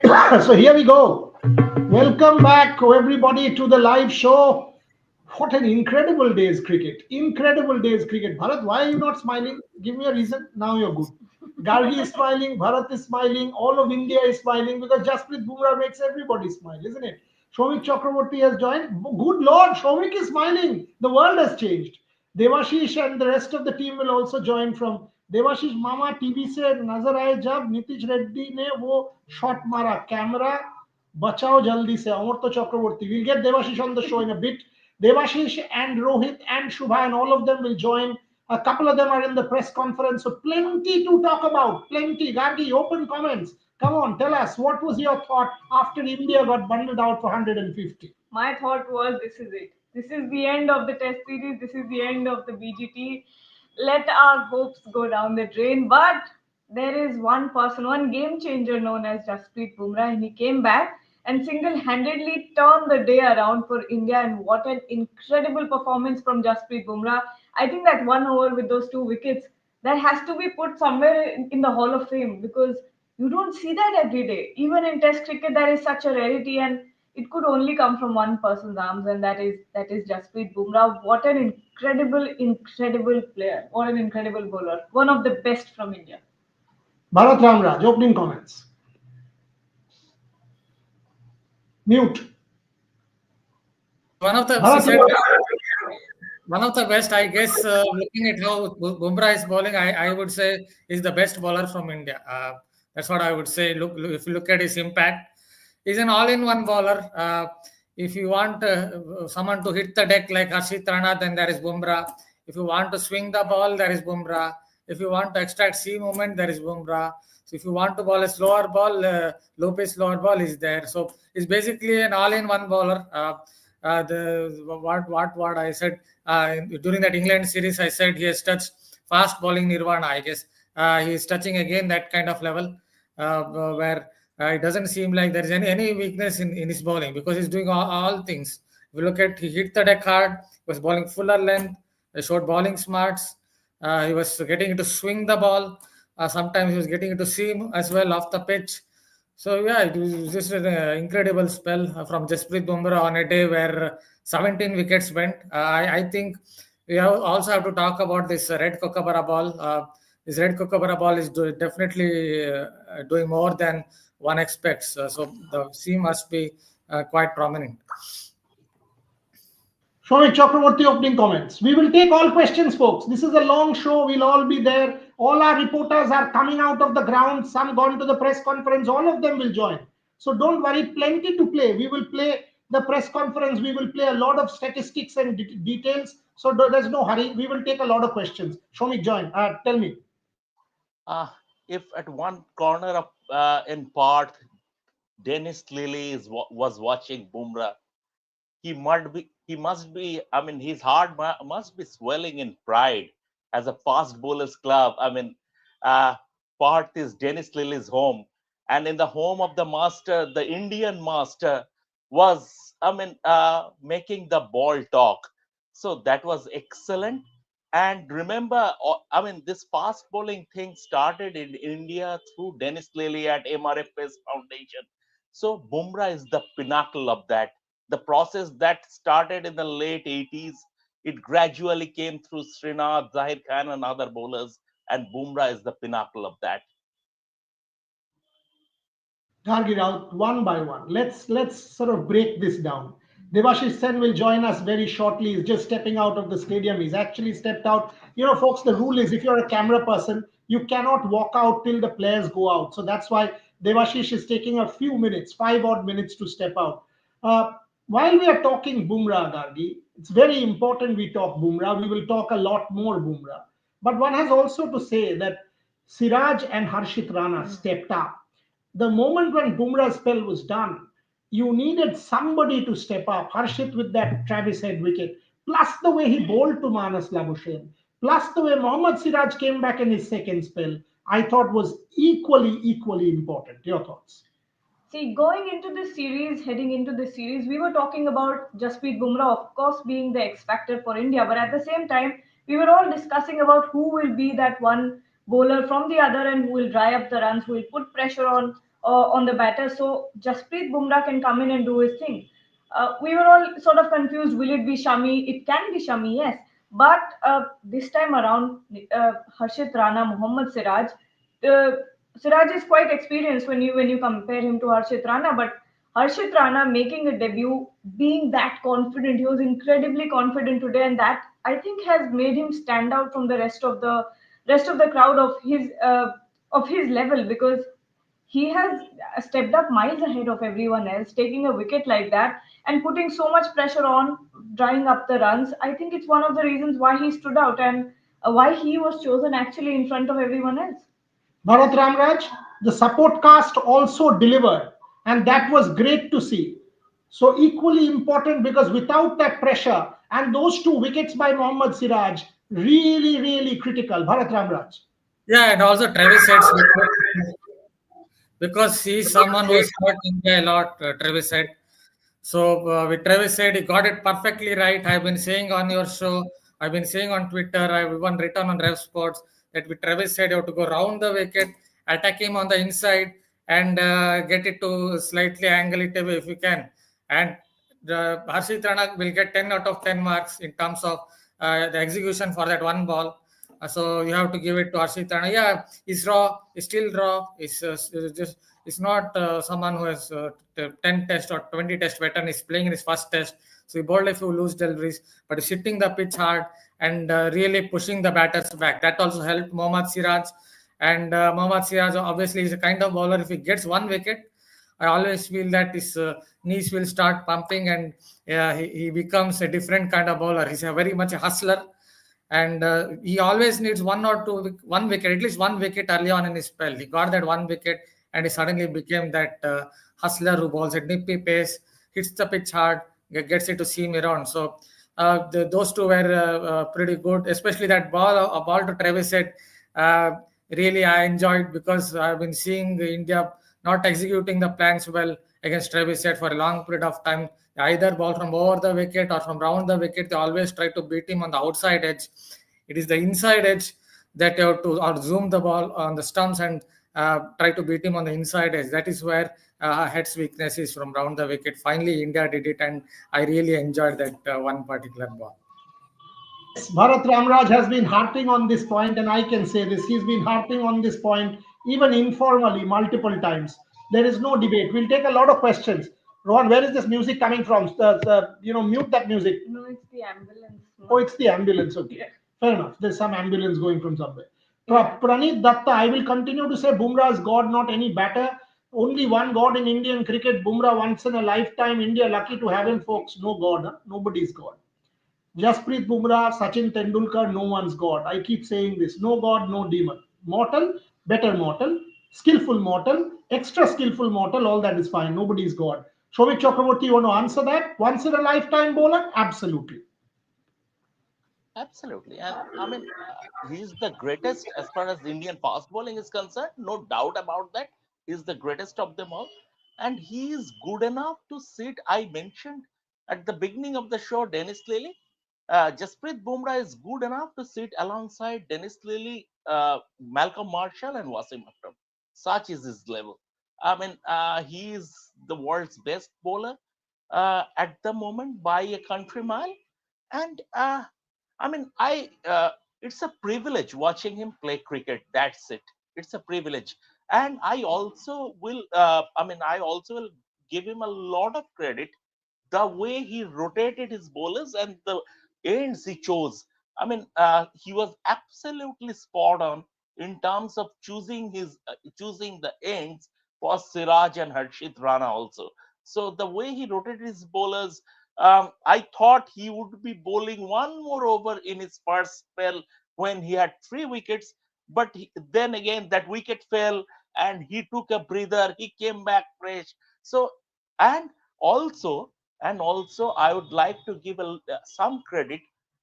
So here we go. Welcome back, everybody, to the live show. What an incredible day's cricket. Incredible day's cricket. Bharat, why are you not smiling? Give me a reason. Now you're good. Gargi is smiling, Bharat is smiling, all of India is smiling because Jasprit Bumrah makes everybody smile, isn't it? Shomik Chakraborty has joined. Good Lord, Shomik is smiling. The world has changed. Devashish and the rest of the team will also join from Devashish मामा TV से नजर आए जब नीतीश रेड्डी ने वो shot मारा camera बचाओ जल्दी से अमर्त्य चक्रवर्ती we'll get Devashish on the show in a bit. Devashish and Rohit and Shubha and all of them will join. A couple of them are in the press conference, so plenty to talk about. Plenty. Gargi, open comments. Come on, tell us what was your thought after India got bundled out for 150? My thought was this is it. This is the end of the test series. This is the end of the BGT. Let our hopes go down the drain. But there is one person, one game changer known as Jasprit Bumrah, and he came back and single-handedly turned the day around for India. And what an incredible performance from Jasprit Bumrah. I think that 1 over with those 2 wickets, that has to be put somewhere in the Hall of Fame because you don't see that every day. Even in Test cricket, there is such a rarity, and it could only come from one person's arms, and that is Jasprit Bumrah. What an incredible player! What an incredible bowler! One of the best from India. Bharat Ramraj, opening comments. Mute. One of the Bharat, said, one of the best, I guess. Looking at how Bumrah is bowling, I would say is the best bowler from India. That's what I would say. Look, if you look at his impact, he's an all-in-one bowler. If you want someone to hit the deck like Harshit Rana, then there is Bumrah. If you want to swing the ball, there is Bumrah. If you want to extract sea movement, there is Bumrah. So if you want to bowl a slower ball, low pace slower ball is there. So it's basically an all-in-one bowler. What I said during that England series, I said he has touched fast bowling nirvana. I guess he is touching again that kind of level where it doesn't seem like there is any weakness in his bowling because he's doing all things. If you look at, he hit the deck hard, he was bowling fuller length, he showed bowling smarts, he was getting to swing the ball. Sometimes he was getting into seam as well off the pitch. So yeah, it was just an incredible spell from Jasprit Bumrah on a day where 17 wickets went. I think we also have to talk about this red kookaburra ball. This red kookaburra ball is definitely doing more than one expects. So the seam must be quite prominent. Shomik Chakraborty, opening comments. We will take all questions, folks. This is a long show. We'll all be there. All our reporters are coming out of the ground. Some gone to the press conference. All of them will join. So don't worry. Plenty to play. We will play the press conference. We will play a lot of statistics and details. So there's no hurry. We will take a lot of questions. Shomik, join. Tell me. If at one corner of in Perth, Dennis Lilly was watching Bumrah, he must be, I mean, his heart must be swelling in pride as a fast bowlers club. I mean, Perth is Dennis Lilly's home, and in the home of the master, the Indian master was, I mean, making the ball talk. So that was excellent. And remember, I mean, this fast bowling thing started in India through Dennis Lilly at MRFS Foundation. So Bumrah is the pinnacle of that. The process that started in the late 80s, it gradually came through Srinath, Zahir Khan and other bowlers, and Bumrah is the pinnacle of that. Target out one by one. Let's sort of break this down. Devashish Sen will join us very shortly. He's just stepping out of the stadium. He's actually stepped out. You know, folks, the rule is if you're a camera person, you cannot walk out till the players go out. So that's why Devashish is taking a few minutes, 5 odd minutes to step out. While we are talking Bumrah, Gargi, it's very important we talk Bumrah. We will talk a lot more Bumrah. But one has also to say that Siraj and Harshit Rana stepped up. The moment when Bumrah's spell was done, you needed somebody to step up. Harshit with that Travis Head wicket, plus the way he bowled to Manas Labuschagne, plus the way Mohammad Siraj came back in his second spell, I thought was equally important. Your thoughts? See, going into the series, heading into the series, we were talking about Jasprit Bumrah, of course, being the X factor for India. But at the same time, we were all discussing about who will be that one bowler from the other end who will dry up the runs, who will put pressure on on the batter, so Jasprit Bumrah can come in and do his thing. We were all sort of confused. Will it be Shami? It can be Shami, yes. But this time around, Harshit Rana, Mohammad Siraj, uh, Siraj is quite experienced when you compare him to Harshit Rana. But Harshit Rana making a debut, being that confident, he was incredibly confident today, and that I think has made him stand out from the rest of the crowd of his level, because he has stepped up miles ahead of everyone else, taking a wicket like that and putting so much pressure on, drying up the runs. I think it's one of the reasons why he stood out, and why he was chosen actually in front of everyone else. Bharat Ramraj, the support cast also delivered, and that was great to see. So, equally important because without that pressure and those two wickets by Mohammad Siraj, really, really critical. Bharat Ramraj. Yeah, and also Travis Head's wicket, because he's someone who's hurt India a lot, Travis said. So with Travis said, he got it perfectly right. I've been saying on your show, I've been saying on Twitter, I've even written on Rev Sports that with Travis said you have to go round the wicket, attack him on the inside, and get it to slightly angle it away if you can. And Harshit Rana will get 10 out of 10 marks in terms of the execution for that one ball. So you have to give it to Harshit Rana. Yeah, he's raw. He's still raw. Just it's not someone who has 10 test or 20 test veteran. Is playing in his first test. So he bowled a few loose deliveries, but he's hitting the pitch hard and really pushing the batters back. That also helped Mohammad Siraj. And Mohammad Siraj obviously is a kind of bowler. If he gets one wicket, I always feel that his knees will start pumping, and he becomes a different kind of bowler. He's a very much a hustler, and he always needs one wicket, at least one wicket early on in his spell. He got that one wicket, and he suddenly became that hustler who bowls at nippy pace, hits the pitch hard, gets it to seam around. So those two were pretty good, especially that ball, a ball to Travis Head. Uh, Really, I enjoyed, because I've been seeing India not executing the plans well against Travis Head for a long period of time. They either ball from over the wicket or from round the wicket. They always try to beat him on the outside edge. It is the inside edge that you have to, or zoom the ball on the stumps and try to beat him on the inside edge. That is where Head's weakness is, from round the wicket. Finally, India did it, and I really enjoyed that one particular ball. Yes, Bharat Ramraj has been harping on this point, and I can say this. He's been harping on this point even informally multiple times. There is no debate. We'll take a lot of questions. Rohan, where is this music coming from? Mute that music. No, it's the ambulance. Oh, it's the ambulance. Okay. Yeah. Fair enough. There's some ambulance going from somewhere. Praneeth Datta, I will continue to say Bumrah is God, not any batter. Only one God in Indian cricket. Bumrah once in a lifetime. India lucky to have him, folks. No God. Huh? Nobody's God. Jasprit Bumrah, Sachin Tendulkar, no one's God. I keep saying this. No God, no demon. Mortal, better mortal. Skillful mortal, extra skillful mortal, all that is fine. Nobody's God. Shobhit Chakraborty, you want to answer that? Once in a lifetime bowler? Absolutely. Absolutely. And I mean, he's the greatest as far as Indian fast bowling is concerned. No doubt about that. He's the greatest of them all. And he is good enough to sit. I mentioned at the beginning of the show, Dennis Lilly. Jasprit Bumrah is good enough to sit alongside Dennis Lilly, Malcolm Marshall, and Wasim Akram. Such is his level. I mean, he is the world's best bowler at the moment by a country mile. And I mean, it's a privilege watching him play cricket. That's it. It's a privilege. And I also will give him a lot of credit, the way he rotated his bowlers and the ends he chose. I mean, he was absolutely spot on in terms of choosing the ends for Siraj and Harshit Rana also. So the way he rotated his bowlers, I thought he would be bowling one more over in his first spell when he had 3 wickets. But then again, that wicket fell and he took a breather. He came back fresh. So, and also, and also, I would like to give some credit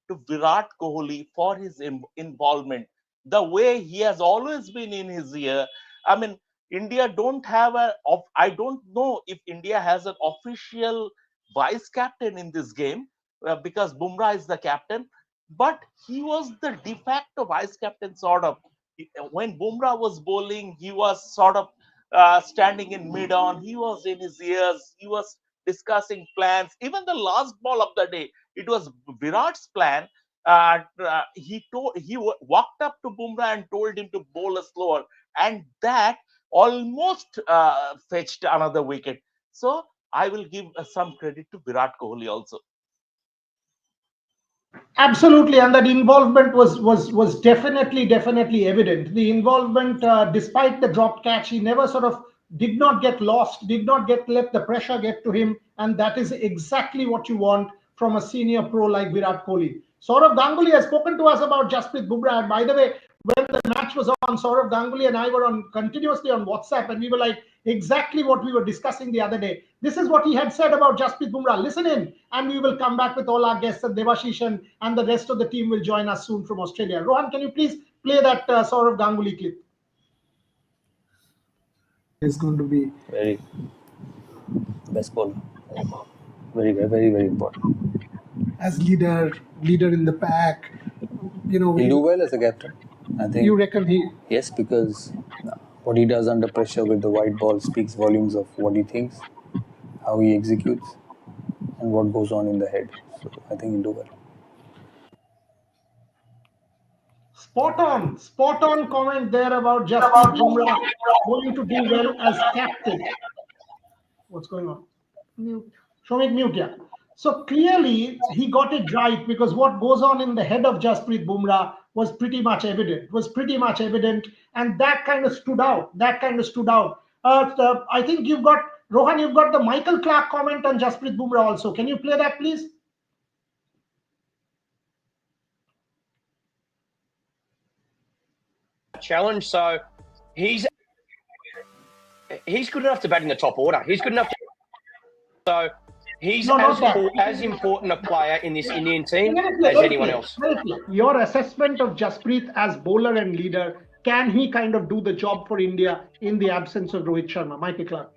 to Virat Kohli for his involvement. The way he has always been in his ear. I mean, India don't have I don't know if India has an official vice captain in this game, because Bumrah is the captain, but he was the de facto vice captain sort of. When Bumrah was bowling, he was sort of standing in mid-on. He was in his ears. He was discussing plans. Even the last ball of the day, it was Virat's plan. He walked up to Bumrah and told him to bowl a slower, and that almost fetched another wicket. So I will give some credit to Virat Kohli also. Absolutely, and that involvement was definitely evident. The involvement, despite the dropped catch, he never sort of did not get lost, did not get let the pressure get to him, and that is exactly what you want from a senior pro like Virat Kohli. Saurav Ganguly has spoken to us about Jasprit Bumrah. And by the way, when the match was on, Saurav Ganguly and I were on continuously on WhatsApp, and we were like exactly what we were discussing the other day. This is what he had said about Jasprit Bumrah. Listen in, and we will come back with all our guests. And Devashish and the rest of the team will join us soon from Australia. Rohan, can you please play that Saurav Ganguly clip? Is going to be very best ball. Very important. As leader in the pack. He'll do well as a captain. I think. You reckon he? Yes, because what he does under pressure with the white ball speaks volumes of what he thinks, how he executes, and what goes on in the head. So I think he'll do well. Spot on comment there about Jasprit Bumrah going to do well as captain. What's going on? Mute. Shomik, mute, yeah. So clearly he got it right, because what goes on in the head of Jasprit Bumrah was pretty much evident, and that kind of stood out. I think you've got, Rohan, you've got the Michael Clark comment on Jasprit Bumrah also. Can you play that, please? Challenge. So he's good enough to bat in the top order. He's good enough to, so he's as important a player in this Indian team as anyone else. Your assessment of Jasprit as bowler and leader, can he kind of do the job for India in the absence of Rohit Sharma? Michael Clark.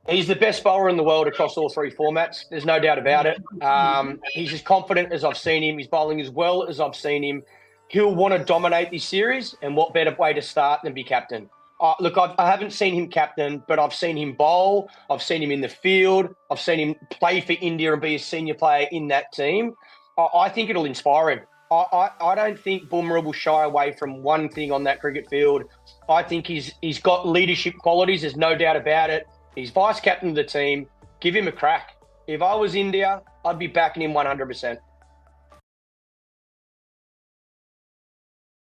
He's the best bowler in the world across all three formats. There's no doubt about it. He's as confident as I've seen him. He's bowling as well as I've seen him. He'll want to dominate this series, and what better way to start than be captain? Look, I haven't seen him captain, but I've seen him bowl. I've seen him in the field. I've seen him play for India and be a senior player in that team. I think it'll inspire him. I don't think Bumrah will shy away from one thing on that cricket field. I think he's got leadership qualities. There's no doubt about it. He's vice captain of the team. Give him a crack. If I was India, I'd be backing him 100%.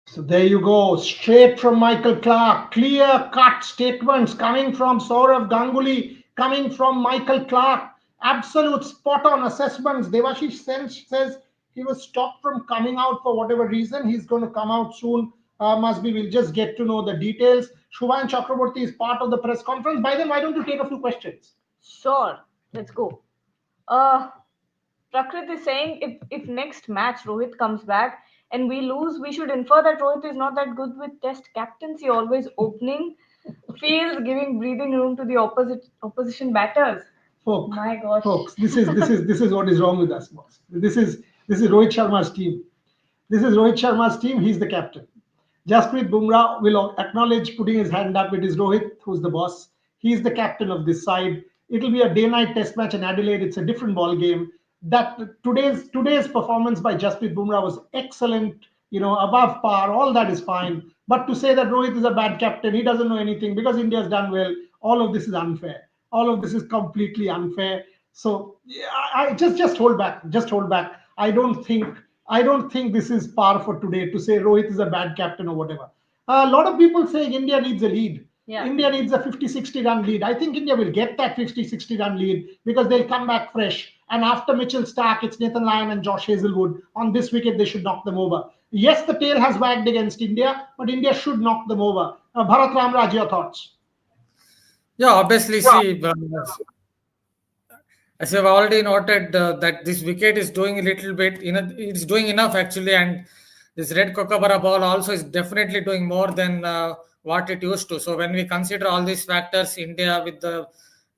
So there you go, straight from Michael Clark, clear-cut statements coming from Saurav Ganguly, coming from Michael Clark, absolute spot-on assessments. Devashish says he was stopped from coming out for whatever reason. He's going to come out soon. We'll just get to know the details. Shubhan Chakraborty is part of the press conference. By then, why don't you take a few questions? Sure, let's go. Prakrit is saying if next match Rohit comes back and we lose, we should infer that Rohit is not that good with test captaincy, always opening fields, giving breathing room to the opposition batters. Folks, my gosh. Folks, this is what is wrong with us, boss. This is Rohit Sharma's team. This is Rohit Sharma's team. He's the captain. Jasprit Bumrah will acknowledge putting his hand up. It is Rohit who's the boss. He's the captain of this side. It'll be a day-night test match in Adelaide. It's a different ball game. That today's performance by Jasprit Bumrah was excellent, above par. All that is fine. But to say that Rohit is a bad captain, he doesn't know anything because India's done well, all of this is unfair. All of this is completely unfair. So I just hold back. Just hold back. I don't think this is par for today to say Rohit is a bad captain or whatever. A lot of people say India needs a lead. Yeah. India needs a 50-60 run lead. I think India will get that 50-60 run lead because they'll come back fresh. And after Mitchell Starc, it's Nathan Lyon and Josh Hazlewood. On this wicket, they should knock them over. Yes, the tail has wagged against India, but India should knock them over. Bharat Ramraj, your thoughts? Yeah, obviously, see, as you've already noted, that this wicket is doing a little bit, it's doing enough actually, and this red Kookaburra ball also is definitely doing more than what it used to. So when we consider all these factors, India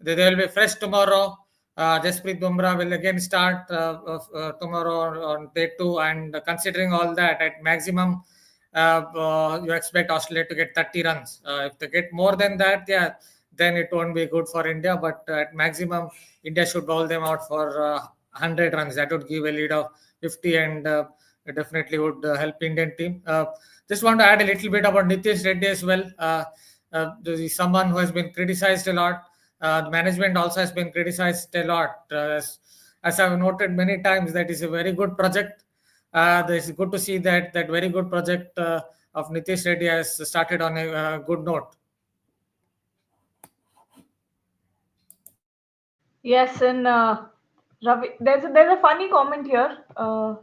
they will be fresh tomorrow. Jasprit Bumrah will again start tomorrow on day 2, and considering all that, at maximum you expect Australia to get 30 runs. If they get more than that, yeah, then it won't be good for India. But at maximum, India should bowl them out for 100 runs. That would give a lead of 50, and it definitely would help Indian team. Just want to add a little bit about Nitish Reddy as well. He's someone who has been criticized a lot. The management also has been criticized a lot. As I've noted many times, that is a very good project. It's good to see that very good project of Nitish Reddy has started on a good note. Yes, and Ravi, there's a funny comment here.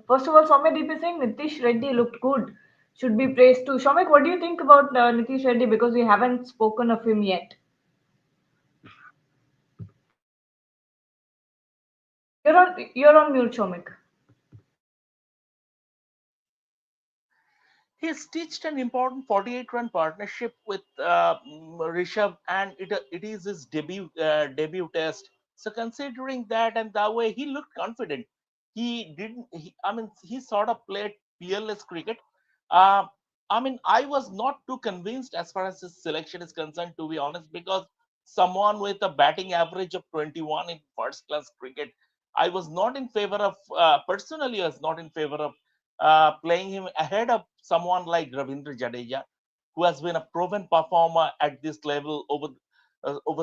First of all, Soumyadeep is saying Nitish Reddy looked good, should be praised too. Shomik, what do you think about Nitish Reddy, because we haven't spoken of him yet? You're on mute, Shomik. He stitched an important 48-run partnership with Rishabh, and it is his debut test. So considering that and that way, he looked confident. He didn't. He sort of played peerless cricket. Uh, I was not too convinced as far as his selection is concerned, to be honest, because someone with a batting average of 21 in first-class cricket, I was not in favor of. Personally, I was not in favor of playing him ahead of someone like Ravindra Jadeja, who has been a proven performer at this level over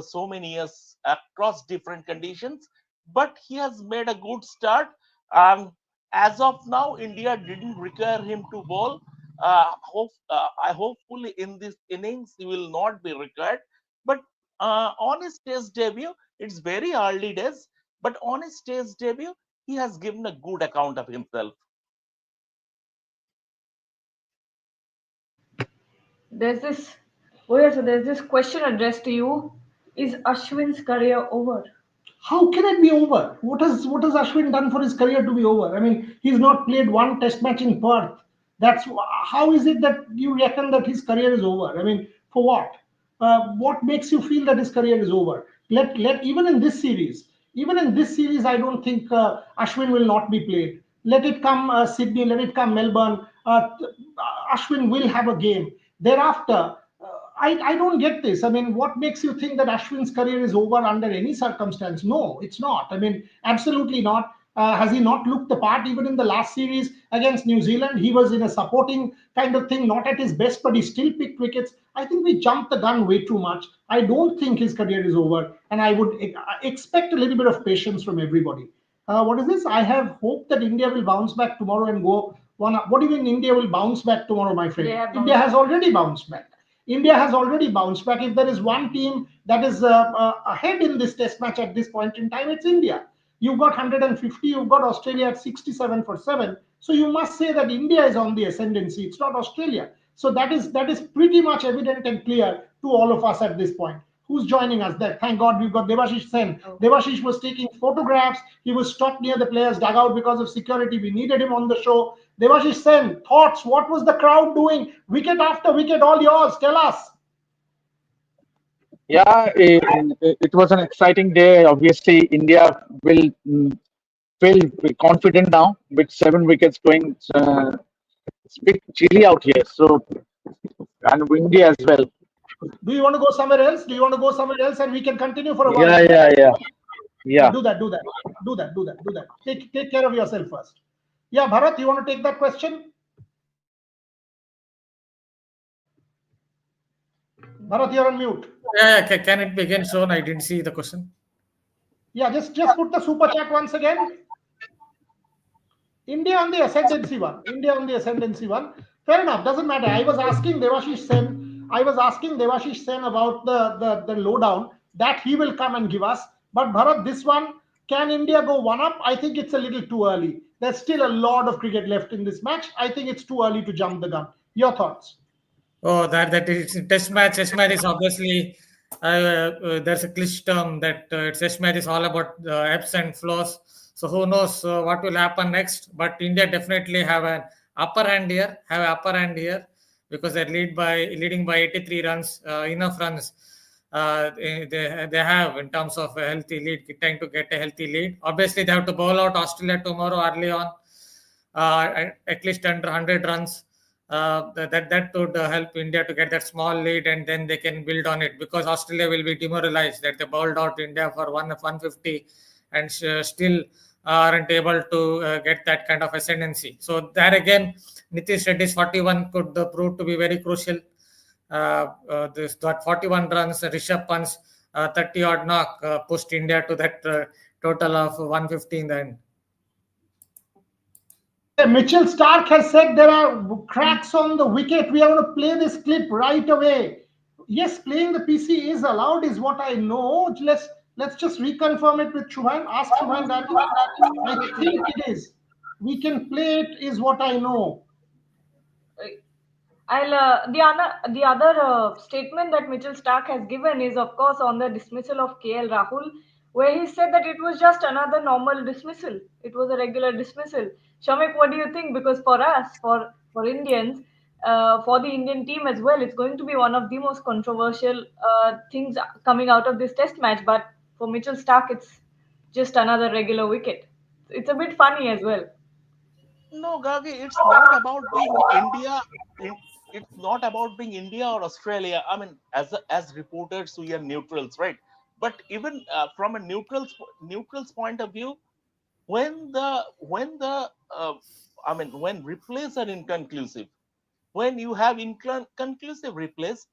so many years across different conditions. But he has made a good start. As of now, India didn't require him to bowl. I hopefully in this innings he will not be required. But on his test debut, it's very early days. But on his test debut, he has given a good account of himself. There's this. Oh yeah, so there's this question addressed to you. Is Ashwin's career over? How can it be over? What has Ashwin done for his career to be over? I mean, he's not played one test match in Perth. That's how is it that you reckon that his career is over? I mean, for what? What makes you feel that his career is over? Let even in this series, I don't think Ashwin will not be played. Let it come Sydney, let it come Melbourne. Ashwin will have a game. Thereafter, I don't get this. I mean, what makes you think that Ashwin's career is over under any circumstance? No, it's not. I mean, absolutely not. Has he not looked the part even in the last series against New Zealand? He was in a supporting kind of thing, not at his best, but he still picked wickets. I think we jumped the gun way too much. I don't think his career is over, and I would expect a little bit of patience from everybody. What is this? I have hope that India will bounce back tomorrow and go one up. What do you mean India will bounce back tomorrow, my friend? India has already bounced back. India has already bounced back. If there is one team that is ahead in this test match at this point in time, it's India. You've got 150, you've got Australia at 67 for 7. So you must say that India is on the ascendancy. It's not Australia. So that is pretty much evident and clear to all of us at this point. Who's joining us there? Thank God we've got Devashish Sen. Devashish was taking photographs. He was stopped near the players' dugout because of security. We needed him on the show. Devashish Sen, thoughts? What was the crowd doing? Wicket after wicket, all yours. Tell us. Yeah, it was an exciting day. Obviously, India will feel confident now with 7 wickets going. It's a bit chilly out here, so and windy as well. Do you want to go somewhere else? Do you want to go somewhere else and we can continue for a while? Yeah. Do that. Take care of yourself first. Yeah, Bharat, you want to take that question? Bharat, you're on mute. Yeah, can it be again shown? I didn't see the question. Yeah, just put the super chat once again. India on the ascendancy one. Fair enough. Doesn't matter. I was asking Devashish Sen about the lowdown that he will come and give us. But Bharat, this one, can India go one up? I think it's a little too early. There's still a lot of cricket left in this match. I think it's too early to jump the gun. Your thoughts? Oh, that is test match. Test match is obviously there's a cliché term that test match is all about ebbs and flows. So who knows what will happen next? But India definitely have an upper hand here. Because they're leading by 83 runs, enough runs. They have in terms of a healthy lead, trying to get a healthy lead. Obviously, they have to bowl out Australia tomorrow early on, at least under 100 runs. that would help India to get that small lead, and then they can build on it, because Australia will be demoralized that they bowled out India for 150 and still aren't able to get that kind of ascendancy. So there again, Nitish Reddy's 41 could prove to be very crucial. That 41 runs, Rishabh Pant's 30 odd knock pushed India to that total of 150 in the end. Mitchell Starc has said there are cracks on the wicket. We are going to play this clip right away. Yes, playing the PC is allowed, is what I know. Let's just reconfirm it with Shubhan. Ask Shubhan that. I think it is. We can play it, is what I know. The other statement that Mitchell Starc has given is, of course, on the dismissal of KL Rahul, where he said that it was just another normal dismissal. It was a regular dismissal. Shamik, what do you think? Because for us, for Indians, for the Indian team as well, it's going to be one of the most controversial things coming out of this test match. But for Mitchell Starc, it's just another regular wicket. It's a bit funny as well. No, Gagi, it's not about being India. It's not about being India or Australia. I mean, as reporters, we are neutrals, right? But even from a neutrals point of view, when replays are inconclusive, when you have inconclusive replays,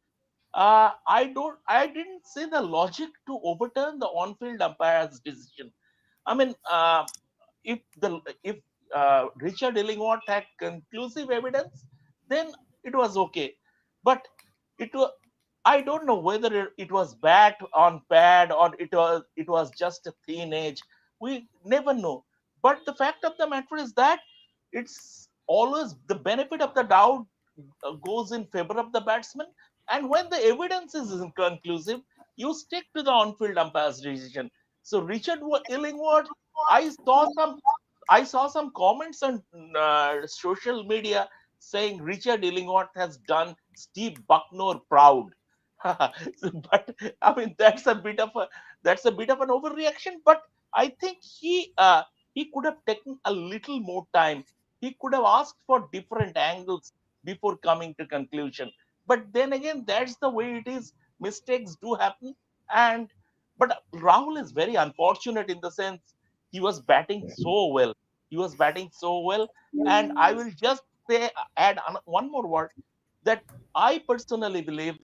I didn't see the logic to overturn the on-field umpire's decision. I mean, if Richard Illingworth had conclusive evidence, then it was okay. But I don't know whether it was bat on pad or it was just a thin edge. We never know. But the fact of the matter is that it's always the benefit of the doubt goes in favor of the batsman. And when the evidence is inconclusive, you stick to the on-field umpire's decision. So Richard Illingworth, I saw some comments on social media saying Richard Illingworth has done Steve Bucknor proud. But I mean that's a bit of an overreaction. But I think he could have taken a little more time. He could have asked for different angles before coming to conclusion. But then again, that's the way it is. Mistakes do happen. But Rahul is very unfortunate in the sense he was batting so well. And I will just add one more word that I personally believe.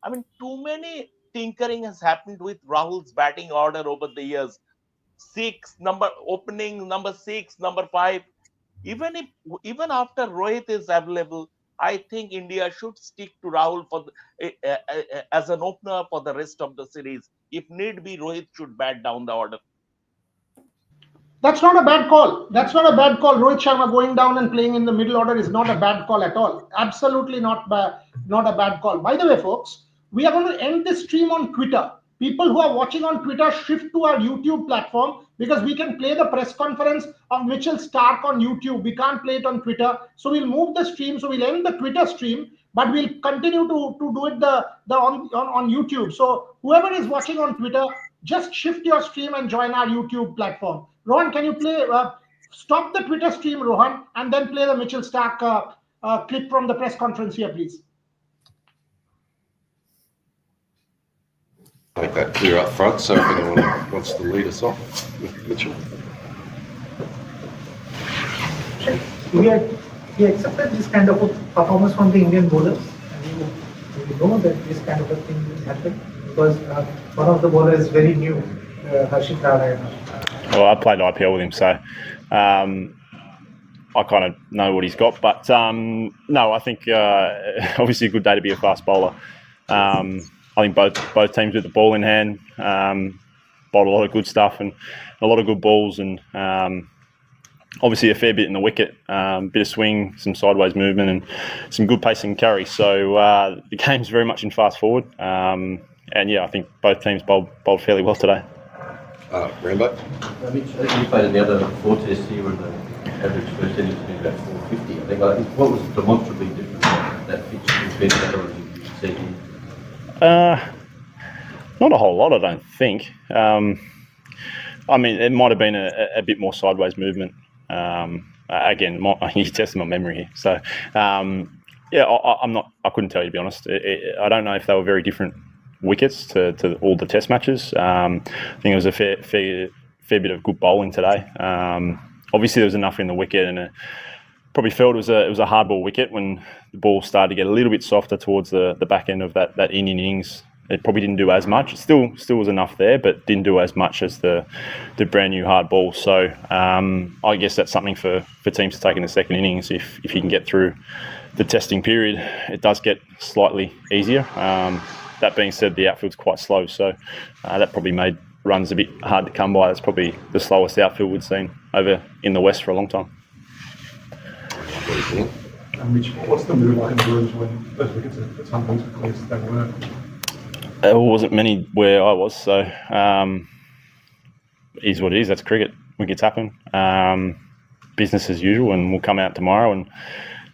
I mean, too many tinkering has happened with Rahul's batting order over the years. Opening number 6, number 5. Even after Rohit is available, I think India should stick to Rahul as an opener for the rest of the series. If need be, Rohit should bat down the order. That's not a bad call. Rohit Sharma going down and playing in the middle order is not a bad call at all. Absolutely not a bad call. By the way, folks, we are going to end this stream on Twitter. People who are watching on Twitter, shift to our YouTube platform, because we can play the press conference of Mitchell Starc on YouTube. We can't play it on Twitter. So we'll move the stream. So we'll end the Twitter stream, but we'll continue to do it on YouTube. So whoever is watching on Twitter, just shift your stream and join our YouTube platform. Rohan, can you stop the Twitter stream, Rohan, and then play the Mitchell Starc clip from the press conference here, please? Make that clear up front, so if anyone wants to lead us off with Mitchell. We accepted this kind of a performance from the Indian bowlers, and we know that this kind of a thing will happen because one of the bowlers is very new, Harshit Rana. Well, I played IPL with him, so I kind of know what he's got. But no, I think obviously a good day to be a fast bowler. I think both teams with the ball in hand bowled a lot of good stuff and a lot of good balls, and obviously a fair bit in the wicket, bit of swing, some sideways movement, and some good pacing carry. So the game's very much in fast forward, and yeah, I think both teams bowled fairly well today. Rambo? Mitch, I think you played in the other 4 tests here and the average first innings to be about 450. I think. What was demonstrably different about that pitch compared to the other you've seen here? Not a whole lot, I don't think. I mean, it might have been a bit more sideways movement. Again, you're testing my memory here. So Yeah, I'm not. I couldn't tell you, to be honest. I don't know if they were very different wickets to all the Test matches. I think it was a fair bit of good bowling today. Obviously, there was enough in the wicket, and probably felt it was a hard ball wicket when the ball started to get a little bit softer towards the back end of that Indian innings. It probably didn't do as much. It still was enough there, but didn't do as much as the brand new hard ball. So I guess that's something for teams to take in the second innings. If you can get through the testing period, it does get slightly easier. That being said, the outfield's quite slow, so that probably made runs a bit hard to come by. That's probably the slowest outfield we've seen over in the West for a long time. And Mitch, what's the mood like in the rooms when those wickets at some points were clear as they were? There wasn't many where I was, so is what it is. That's cricket. Wickets happen. Business as usual, and we'll come out tomorrow and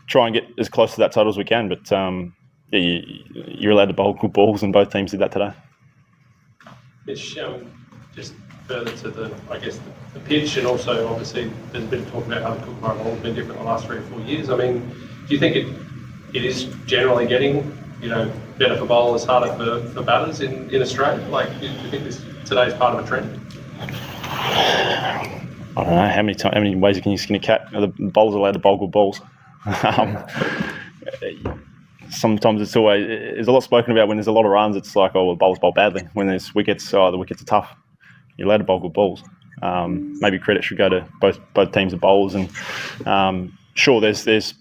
try and get as close to that total as we can. But you're allowed to bowl good balls, and both teams did that today. Mitch, just further to the pitch, and also obviously there's a bit of talk about how the Kookaburra ball has been different the last 3 or 4 years. I mean, do you think it is generally getting better for bowlers, harder for batters in Australia? Like, do you think today's part of a trend? I don't know how many ways you can skin a cat. The bowlers are allowed to bowl good balls. Sometimes there's a lot spoken about when there's a lot of runs. It's like, oh, well, bowlers bowl badly. When there's wickets, the wickets are tough. You're allowed to bowl good balls. Maybe credit should go to both teams of bowlers. And sure, there's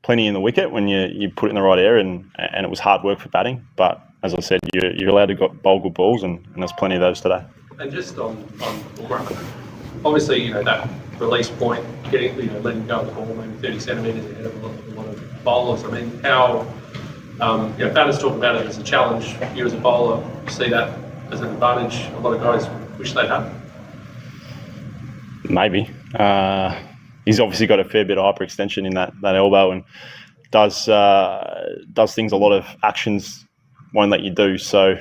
plenty in the wicket when you put it in the right area, and it was hard work for batting. But as I said, you're allowed to bowl good balls, and there's plenty of those today. And just on Bumrah, obviously, that release point, letting go of the ball maybe 30 centimetres ahead of a lot of bowlers. I mean, how batters talk about it as a challenge. You as a bowler see that as an advantage. A lot of guys wish they'd have. Maybe. He's obviously got a fair bit of hyperextension in that elbow, and does things a lot of actions won't let you do. So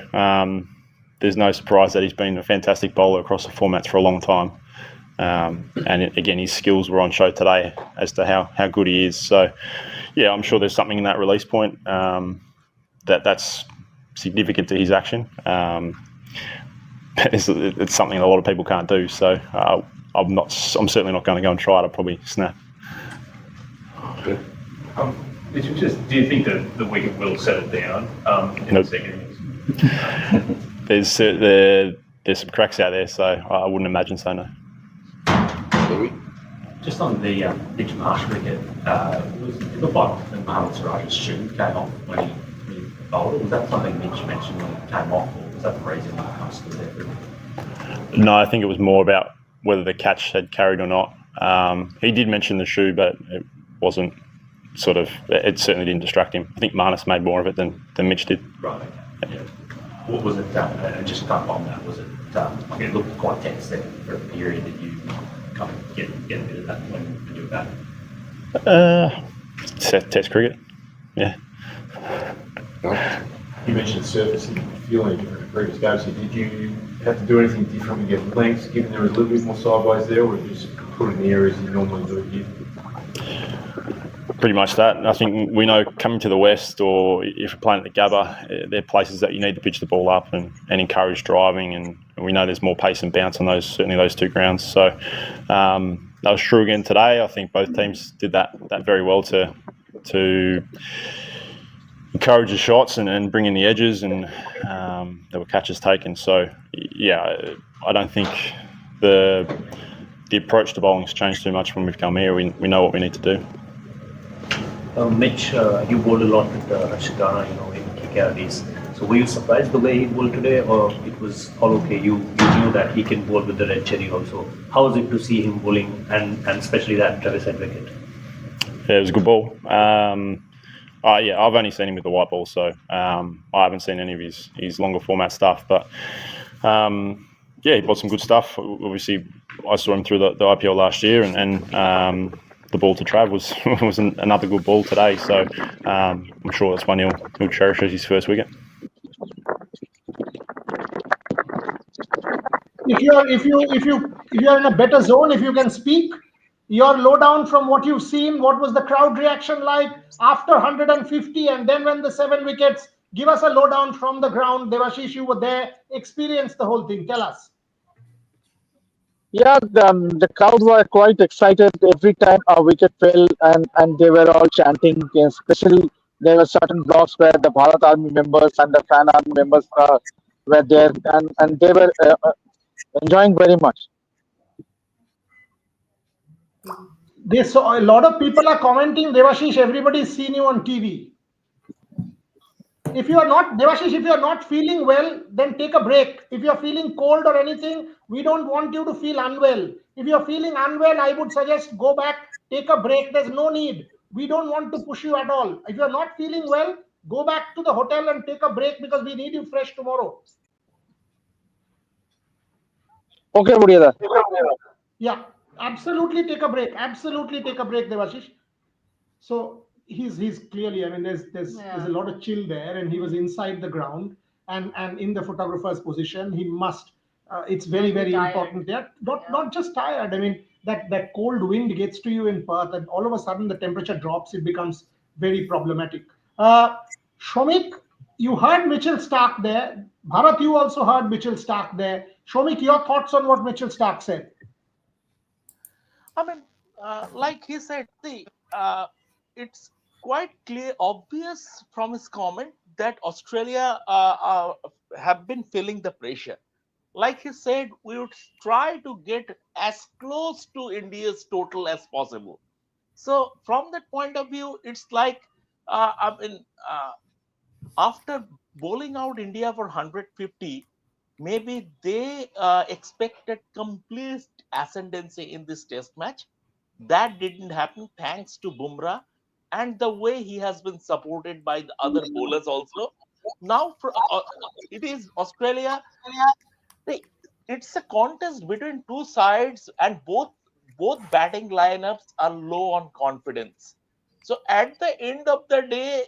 there's no surprise that he's been a fantastic bowler across the formats for a long time. And again, his skills were on show today as to how good he is. So yeah, I'm sure there's something in that release point that's significant to his action. It's something a lot of people can't do. So I'm certainly not going to go and try it. I'll probably snap. Good. Do you think that the wicket will settle down in the second innings? There's some cracks out there, so I wouldn't imagine so, no. Just on the Mitch Marsh wicket, it looked like Mohammad Siraj's shoe came off when he bowled it. Was that something Mitch mentioned when it came off, or was that the reason he kind of stood there for it? No, I think it was more about whether the catch had carried or not. He did mention the shoe, but it wasn't it certainly didn't distract him. I think Marnus made more of it than Mitch did. Right, okay. Yeah. What was it, and just kind of on that, was it, it looked quite tense there for a period that you kind of get a bit of that when you were batting? Test cricket, yeah. You mentioned surface and fueling in the previous games. Did you have to do anything different with your lengths, given there was a little bit more sideways there, or did you just put it in the areas you normally do here? Pretty much that. I think we know coming to the West, or if we're playing at the Gabba, there are places that you need to pitch the ball up and encourage driving, and we know there's more pace and bounce on those two grounds. So that was true again today. I think both teams did that very well to encourage the shots and bring in the edges, and there were catches taken. So yeah, I don't think the approach to bowling has changed too much when we've come here. We know what we need to do. Mitch, you bowled a lot with Rashidana, in KKRDs. So were you surprised the way he bowled today, or it was all okay? You knew that he can bowl with the red cherry also. How was it to see him bowling, and especially that Travis Head wicket? Yeah, it was a good ball. I've only seen him with the white ball, so I haven't seen any of his longer format stuff. But he bought some good stuff. Obviously, I saw him through the IPL last year, and the ball to Trav was another good ball today. So I'm sure that's one he'll cherish as his first wicket. If you're in a better zone, if you can speak, Your lowdown from what you've seen. What was the crowd reaction like after 150, and then when the 7 wickets? Give us a lowdown from the ground. Devashish, you were there, experienced the whole thing. Tell us. Yeah, the crowd were quite excited every time a wicket fell, and they were all chanting. Especially there were certain blocks where the Bharat Army members and the Fan Army members were there, and they were enjoying very much. They saw a lot of people are commenting. Devashish, everybody's seen you on TV. If you are not, Devashish, if you are not feeling well, then take a break. If you are feeling cold or anything, we don't want you to feel unwell. If you are feeling unwell, I would suggest go back, take a break. There's no need. We don't want to push you at all. If you are not feeling well, go back to the hotel and take a break, because we need you fresh tomorrow. Okay, Budiyada. Yeah, absolutely take a break. Absolutely take a break, Devashish. So he's clearly, I mean, there's a lot of chill there, and he was inside the ground, and in the photographer's position. He must. It's very very important there. Not just tired. I mean, that cold wind gets to you in Perth, and all of a sudden the temperature drops. It becomes very problematic. Shomik, you heard Mitchell Starc there. Bharat, you also heard Mitchell Starc there. Shomik, your thoughts on what Mitchell Starc said? I mean, like he said, see, it's quite clear, obvious from his comment that Australia have been feeling the pressure. Like he said, we would try to get as close to India's total as possible. So from that point of view, it's like, I mean, after bowling out India for 150, maybe they expected complete ascendancy in this test match. That didn't happen thanks to Bumrah and the way he has been supported by the other bowlers also. Now it is Australia. It's a contest between two sides, and both batting lineups are low on confidence. So at the end of the day,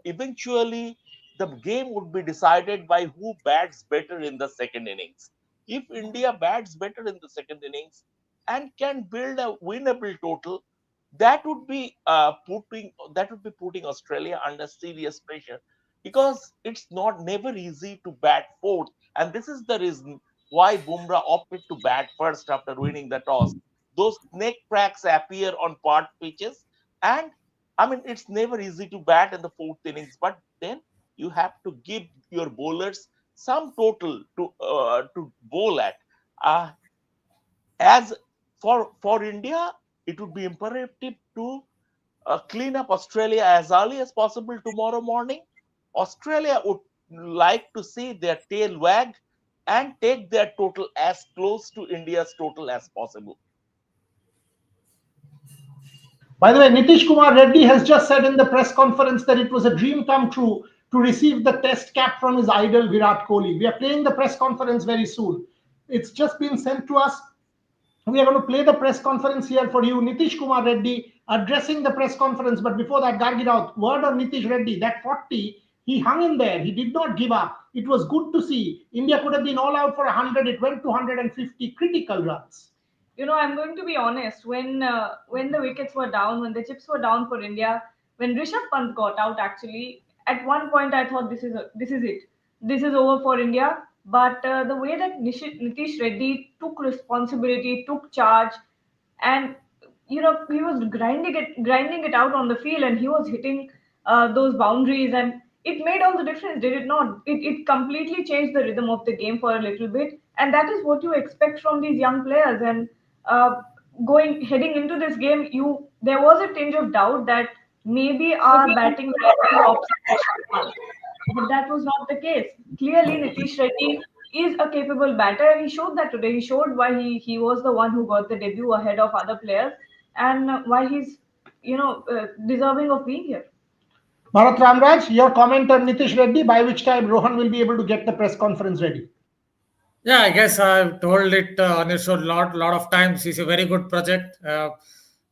eventually the game would be decided by who bats better in the second innings. If India bats better in the second innings and can build a winnable total, that would be putting Australia under serious pressure, because it's not never easy to bat fourth, and this is the reason why Bumrah opted to bat first after winning the toss. Those snake cracks appear on part pitches, and I mean, it's never easy to bat in the fourth innings, but then you have to give your bowlers some total to bowl at. As for India, it would be imperative to clean up Australia as early as possible tomorrow morning. Australia would like to see their tail wag and take their total as close to India's total as possible. By the way, Nitish Reddy has just said in the press conference that it was a dream come true to receive the test cap from his idol Virat Kohli. We are playing the press conference very soon. It's just been sent to us. We are going to play the press conference here for you. Nitish Reddy addressing the press conference. But before that, Gargiraut, word on Nitish Reddy, that 40, he hung in there. He did not give up. It was good to see. India could have been all out for 100. It went to 150 critical runs. You know, I'm going to be honest. When the wickets were down, when the chips were down for India, when Rishabh Pant got out, actually, at one point I thought this is it. This is over for India. But the way that Nitish Reddy took responsibility, took charge, and he was grinding it out on the field, and he was hitting those boundaries, and it made all the difference, did it not? It completely changed the rhythm of the game for a little bit, and that is what you expect from these young players. And uh, heading into this game, there was a tinge of doubt that maybe our batting might be opposite, but that was not the case. Clearly, Nitish Reddy is a capable batter, and he showed that today. He showed why he was the one who got the debut ahead of other players, and why he's deserving of being here. Bharat Ramraj, your comment on Nitish Reddy, by which time Rohan will be able to get the press conference ready. Yeah, I guess I've told it on your show lot of times. It's a very good project.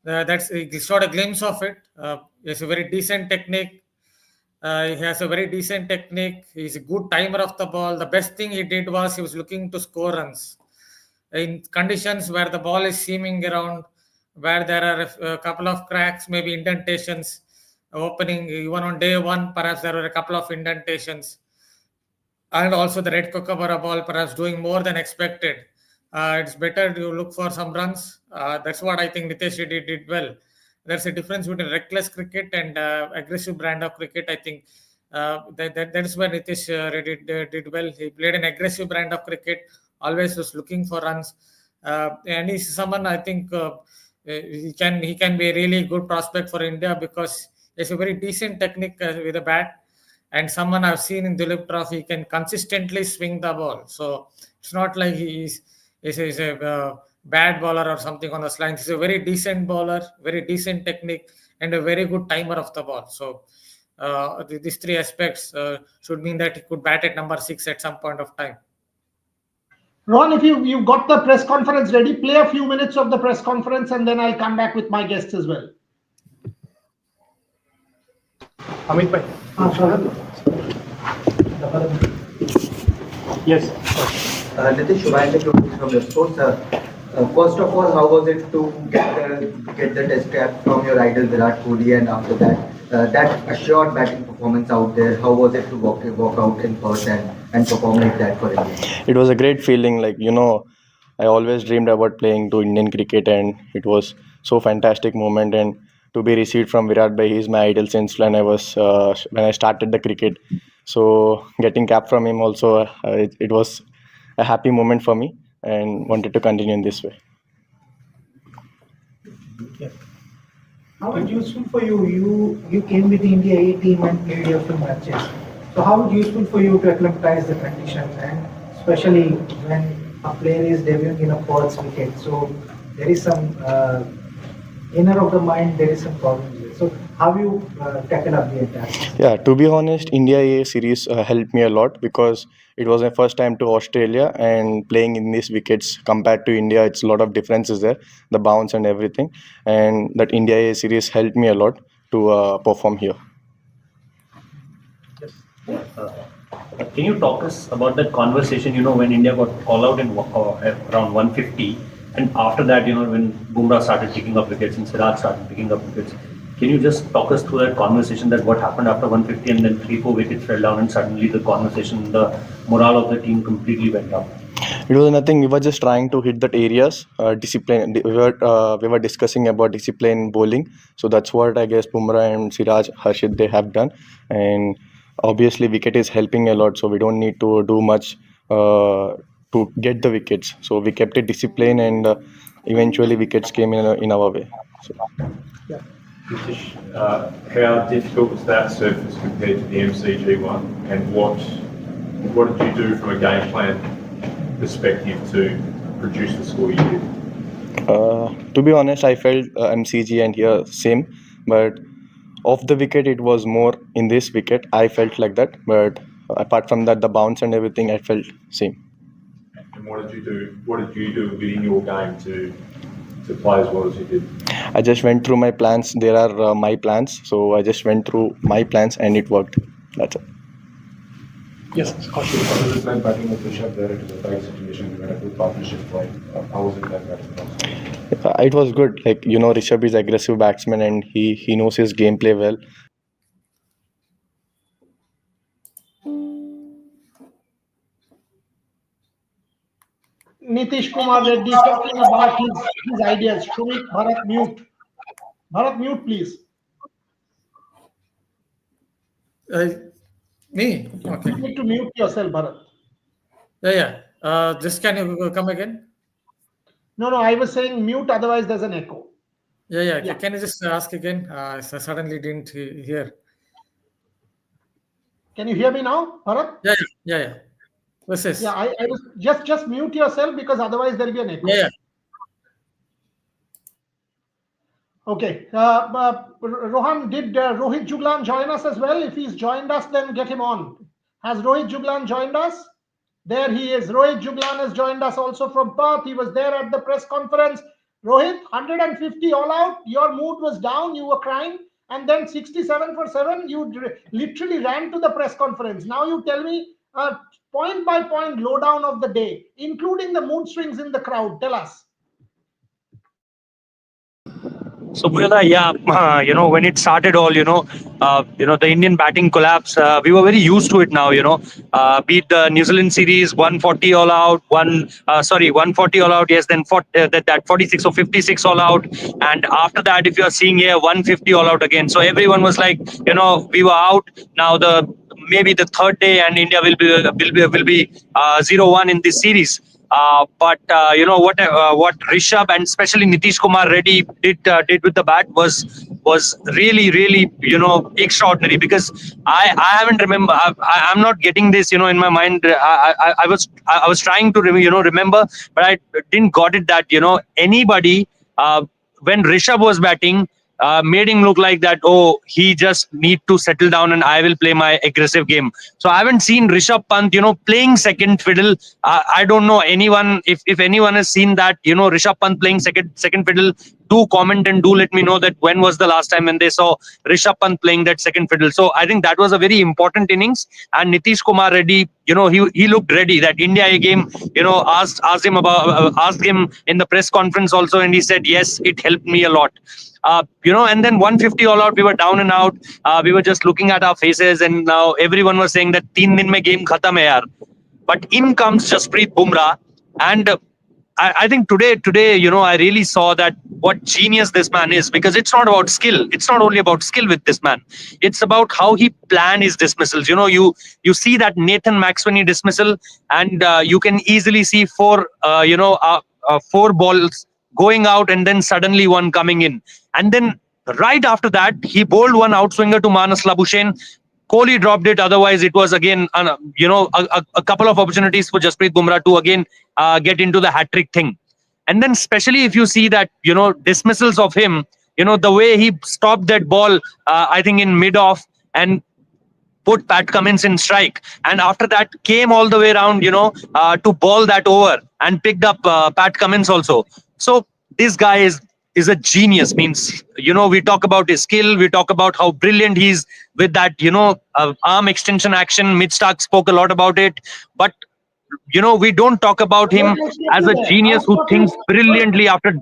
That's he showed a glimpse of it. It's a very decent technique. He has a very decent technique. He's a good timer of the ball. The best thing he did was he was looking to score runs in conditions where the ball is seaming around. where there are a couple of cracks, maybe indentations opening. Even on day one, perhaps there were a couple of indentations. And also the red Kookaburra ball perhaps doing more than expected. It's better to look for some runs. That's what I think Nitish Reddy did well. There's a difference between reckless cricket and aggressive brand of cricket. I think that's where Nitish Reddy did well. He played an aggressive brand of cricket, always was looking for runs. And he's someone I think he can be a really good prospect for India because he has a very decent technique with a bat, and someone I've seen in Dulip Trophy can consistently swing the ball. So it's not like he's a bad bowler or something on the lines. He's a very decent bowler, very decent technique, and a very good timer of the ball. So these three aspects should mean that he could bat at number 6 at some point of time. Ron, if you've got the press conference ready, play a few minutes of the press conference and then I'll come back with my guests as well. Amit bhai. Yes. Nitish, from the sports. First of all, how was it to get the test cap from your idol Virat Kohli, and after that, that assured batting performance out there? How was it to walk out in Perth and perform like that for India? It was a great feeling. I always dreamed about playing to Indian cricket, and it was so fantastic moment. And to be received from Virat Bhai, he's my idol since when I started the cricket. So getting cap from him also, it was a happy moment for me, and wanted to continue in this way. How was it useful for you? You came with the India A team and played your few matches. So how was it useful for you to acclimatize the condition, and especially when a player is debuting in a Perth's wicket? So there is some inner of the mind, there is some problems there. So how you tackle up the entire? Yeah, to be honest, India A series helped me a lot because it was my first time to Australia, and playing in these wickets compared to India, it's a lot of differences there, the bounce and everything. And that India A series helped me a lot to perform here. Can you talk us about that conversation, when India got all out in around 150, and after that, when Bumrah started picking up wickets and Siraj started picking up wickets, can you just talk us through that conversation, that what happened after 150 and then 3-4 wickets fell down and suddenly the conversation, the morale of the team completely went down? It was nothing. We were just trying to hit that areas, discipline. We were discussing about discipline bowling. So that's what I guess Bumrah and Siraj, Harshit, they have done. And obviously wicket is helping a lot. So we don't need to do much to get the wickets. So we kept it discipline, and eventually wickets came in our way. So. How difficult was that surface compared to the MCG one, and what did you do from a game plan perspective to produce the score you did? To be honest, I felt MCG and here same, but off the wicket it was more in this wicket. I felt like that, but apart from that, the bounce and everything, I felt same. And what did you do? What did you do within your game to play as well as you did? I just went through my plans. There are my plans, so I just went through my plans and it worked. That's it. Yes. Other than batting with Rishabh there, it was a tight situation. You had a good partnership play. How was it that batting? It was good. Rishabh is aggressive batsman and he knows his gameplay well. Nitish Kumar Reddy talking about his ideas. Shumik, Bharat, mute. Bharat, mute, please. Me? Okay. You need to mute yourself, Bharat. Yeah. Just can you come again? No, I was saying mute, otherwise there's an echo. Yeah. Can you just ask again? I suddenly didn't hear. Can you hear me now, Bharat? Yeah. What's this? Yeah, I was just mute yourself because otherwise there'll be an echo. Yeah. Okay. Rohan, did Rohit Juglan join us as well? If he's joined us, then get him on. Has Rohit Juglan joined us? There he is. Rohit Juglan has joined us also from Perth. He was there at the press conference. Rohit, 150 all out. Your mood was down. You were crying. And then 67 for 7. You literally ran to the press conference. Now you tell me point by point lowdown of the day, including the mood swings in the crowd. Tell us. So, when it started all, the Indian batting collapse, we were very used to it now, beat the New Zealand series, 140 all out, 140 all out, yes, then that 46 or 56 all out. And after that, if you're seeing here, 150 all out again. So everyone was like, we were out. Now maybe the third day and India will be 0-1 in this series. But what Rishabh and especially Nitish Kumar Reddy did with the bat was really really extraordinary, because I haven't I'm not getting this in my mind. I was trying to remember, but I didn't got it that anybody when Rishabh was batting made him look like that, oh, he just need to settle down and I will play my aggressive game. So I haven't seen Rishabh Pant playing second fiddle. I don't know anyone, if anyone has seen that Rishabh Pant playing second fiddle, do comment and do let me know that when was the last time when they saw Rishabh Pant playing that second fiddle. So I think that was a very important innings, and Nitish Kumar Reddy, he looked ready. That India game, asked him in the press conference also, and he said yes, it helped me a lot. And then 150 all out, we were down and out. We were just looking at our faces, and now everyone was saying that 3 din mein game khatam hai yaar. But in comes Jasprit Bumrah, and I think today, I really saw that what genius this man is, because it's not about skill. It's not only about skill with this man. It's about how he planned his dismissals. You see that Nathan McSweeney dismissal, and you can easily see four balls going out and then suddenly one coming in. And then right after that, he bowled one outswinger to Manas Labuschagne. Kohli dropped it. Otherwise, it was again, a couple of opportunities for Jasprit Bumrah to again get into the hat-trick thing. And then especially if you see that, dismissals of him, the way he stopped that ball, I think in mid-off, and put Pat Cummins in strike, and after that came all the way around, to ball that over and picked up Pat Cummins also. So this guy is a genius. Means we talk about his skill, we talk about how brilliant he's with that arm extension action. Mitch Starc spoke a lot about it, but we don't talk about him as a genius who thinks brilliantly after.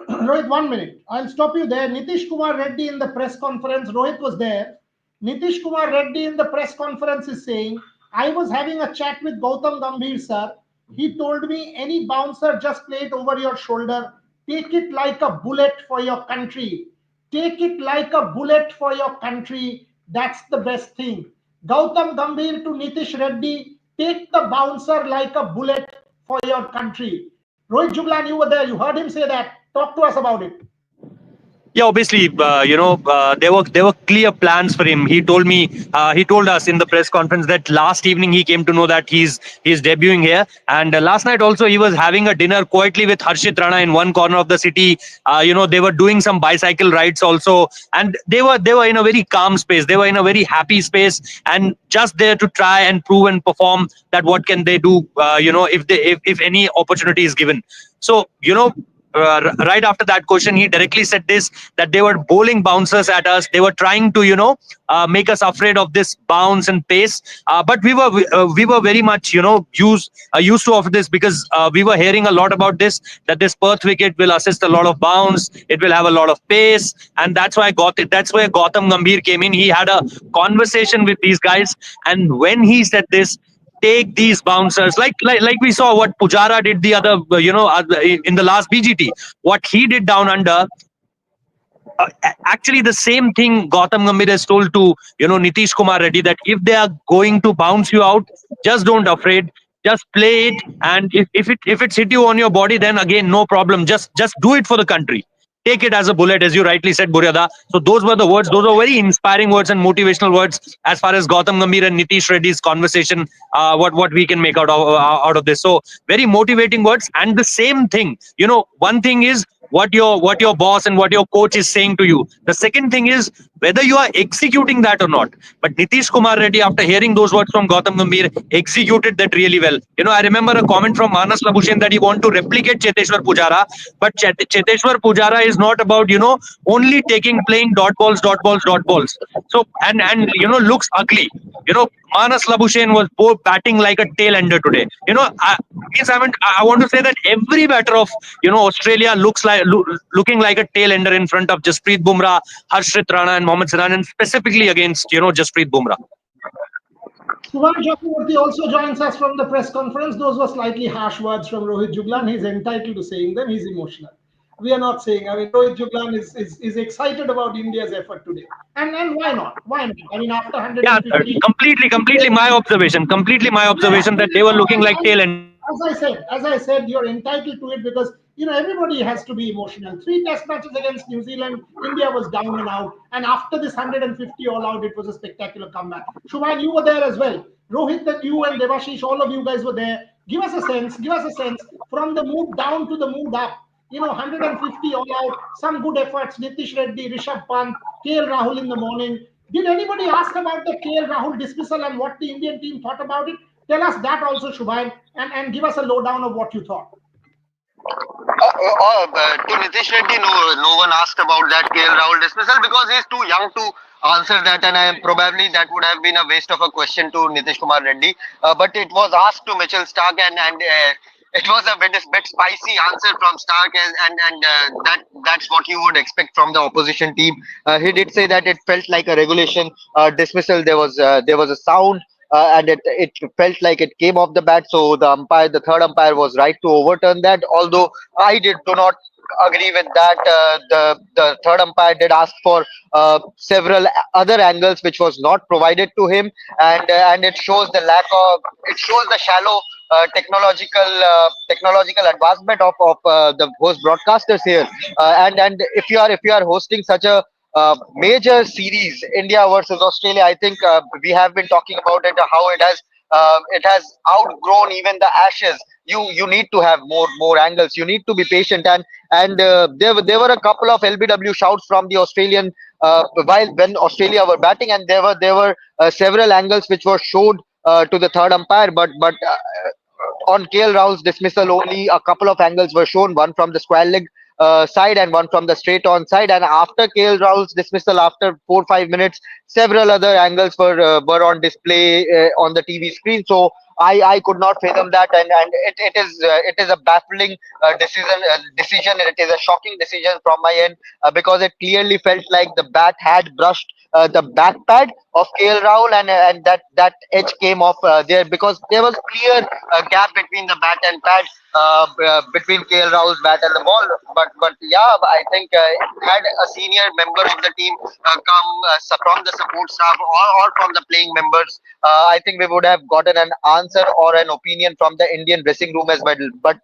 Rohit, 1 minute. I'll stop you there. Nitish Kumar Reddy in the press conference, Rohit was there. Nitish Kumar Reddy in the press conference is saying, I was having a chat with Gautam Gambhir, sir. He told me, any bouncer, just play it over your shoulder. Take it like a bullet for your country. Take it like a bullet for your country. That's the best thing. Gautam Gambhir to Nitish Reddy, take the bouncer like a bullet for your country. Rohit Juglan, you were there. You heard him say that. Talk to us about it. Yeah, obviously, there were clear plans for him. He told us in the press conference that last evening he came to know that he's debuting here, and last night also he was having a dinner quietly with Harshit Rana in one corner of the city. They were doing some bicycle rides also, and they were in a very calm space. They were in a very happy space, and just there to try and prove and perform that what can they do, if any opportunity is given. So right after that question, he directly said this, that they were bowling bouncers at us. They were trying to make us afraid of this bounce and pace. But we were very much used to of this, because we were hearing a lot about this, that this Perth wicket will assist a lot of bounce. It will have a lot of pace, and that's where Gautam Gambhir came in. He had a conversation with these guys, and when he said this, take these bouncers, like we saw what Pujara did the other, in the last BGT, what he did down under. Actually, the same thing Gautam Gambhir has told to Nitish Kumar Reddy, that if they are going to bounce you out, just don't afraid. Just play it, and if it's hit you on your body, then again no problem. Just do it for the country. Take it as a bullet, as you rightly said, Buryada. So those were the words. Those are very inspiring words and motivational words as far as Gautam Gambhir and Nitish Reddy's conversation. What we can make out of this. So very motivating words. And the same thing. One thing is what your boss and what your coach is saying to you. The second thing is whether you are executing that or not. But Nitish Kumar Reddy, after hearing those words from Gautam Gambhir, executed that really well. I remember a comment from Manas Labuschagne that he want to replicate Cheteshwar Pujara, but Cheteshwar Pujara is not about only playing dot balls. So and looks ugly. Manas Labuschagne was batting like a tail ender today. I want to say that every batter of Australia looking like a tail ender in front of Jasprit Bumrah, Harshit Rana, and Mohammad Siran, and specifically against Jasprit Bumrah. Suvan Chakraborty also joins us from the press conference. Those were slightly harsh words from Rohit Juglan. He's entitled to saying them. He's emotional. We are not saying. I mean, Rohit Juglan is excited about India's effort today. And why not? Why not? I mean, after 150... Completely my observation. Completely my observation that they were looking like tail enders. As I said, you're entitled to it because everybody has to be emotional. 3 test matches against New Zealand, India was down and out, and after this 150 all out, it was a spectacular comeback. Shubhan, you were there as well. Rohit, that you and Devashish, all of you guys were there. Give us a sense from the mood down to the mood up. 150 all out, some good efforts. Nitish Reddy, Rishabh Pant, KL Rahul in the morning. Did anybody ask about the KL Rahul dismissal and what the Indian team thought about it? Tell us that also, Shubhain, and give us a lowdown of what you thought. To Nitish Reddy, no one asked about that KL Rahul dismissal because he's too young to answer that, and probably that would have been a waste of a question to Nitish Kumar Reddy. But it was asked to Mitchell Starc, and it was a bit spicy answer from Starc, and that's what you would expect from the opposition team. He did say that it felt like a regulation dismissal. There was a sound. And it felt like it came off the bat, so the third umpire was right to overturn that. Although I do not agree with that. The third umpire did ask for several other angles, which was not provided to him, and it shows the shallow technological advancement of the host broadcasters here. And if you are hosting such a major series, India versus Australia, I think we have been talking about it, how it has outgrown even the Ashes. You need to have more angles. You need to be patient, and there were a couple of LBW shouts from the Australian when Australia were batting, and there were several angles which were showed to the third umpire, but on KL Rahul's dismissal, only a couple of angles were shown, one from the square leg side and one from the straight on side. And after KL Rahul's dismissal, after 4-5 minutes, several other angles were on display on the TV screen. So I could not fathom that, and it is a baffling decision, and it is a shocking decision from my end because it clearly felt like the bat had brushed the back pad of KL Rahul, and that edge came off there because there was clear gap between the bat and pad, between KL Rahul's bat and the ball. But yeah, I think had a senior member of the team come from the support staff or from the playing members, I think we would have gotten an answer or an opinion from the Indian dressing room as well. But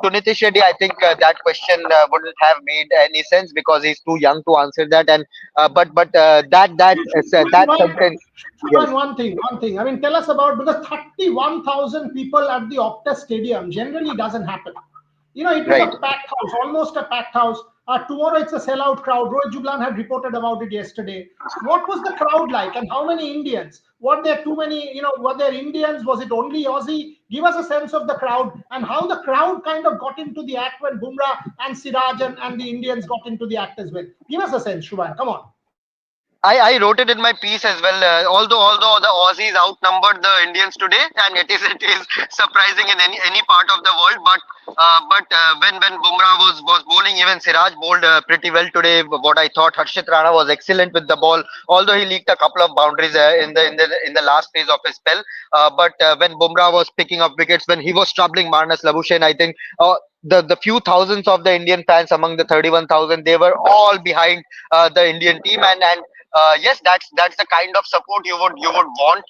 to Nitish Reddy, I think that question wouldn't have made any sense because he's too young to answer that. And that sentence. Yes. One thing. I mean, tell us about, because 31,000 people at the Optus Stadium generally doesn't happen. It was Right. a packed house, almost a packed house. Tomorrow it's a sellout crowd. Rohit Juglan had reported about it yesterday. What was the crowd like, and how many Indians? Were there too many? Were there Indians? Was it only Aussie? Give us a sense of the crowd and how the crowd kind of got into the act when Bumrah and Siraj and the Indians got into the act as well. Give us a sense, Shubhan. Come on. I wrote it in my piece as well. Although the Aussies outnumbered the Indians today, and it is surprising in any part of the world. But when Bumrah was bowling, even Siraj bowled pretty well today. What I thought, Harshit Rana was excellent with the ball, although he leaked a couple of boundaries in the last phase of his spell. But when Bumrah was picking up wickets, when he was troubling Manas Labuschagne, I think the few thousands of the Indian fans among the 31,000, they were all behind the Indian team, and yes, that's the kind of support you would want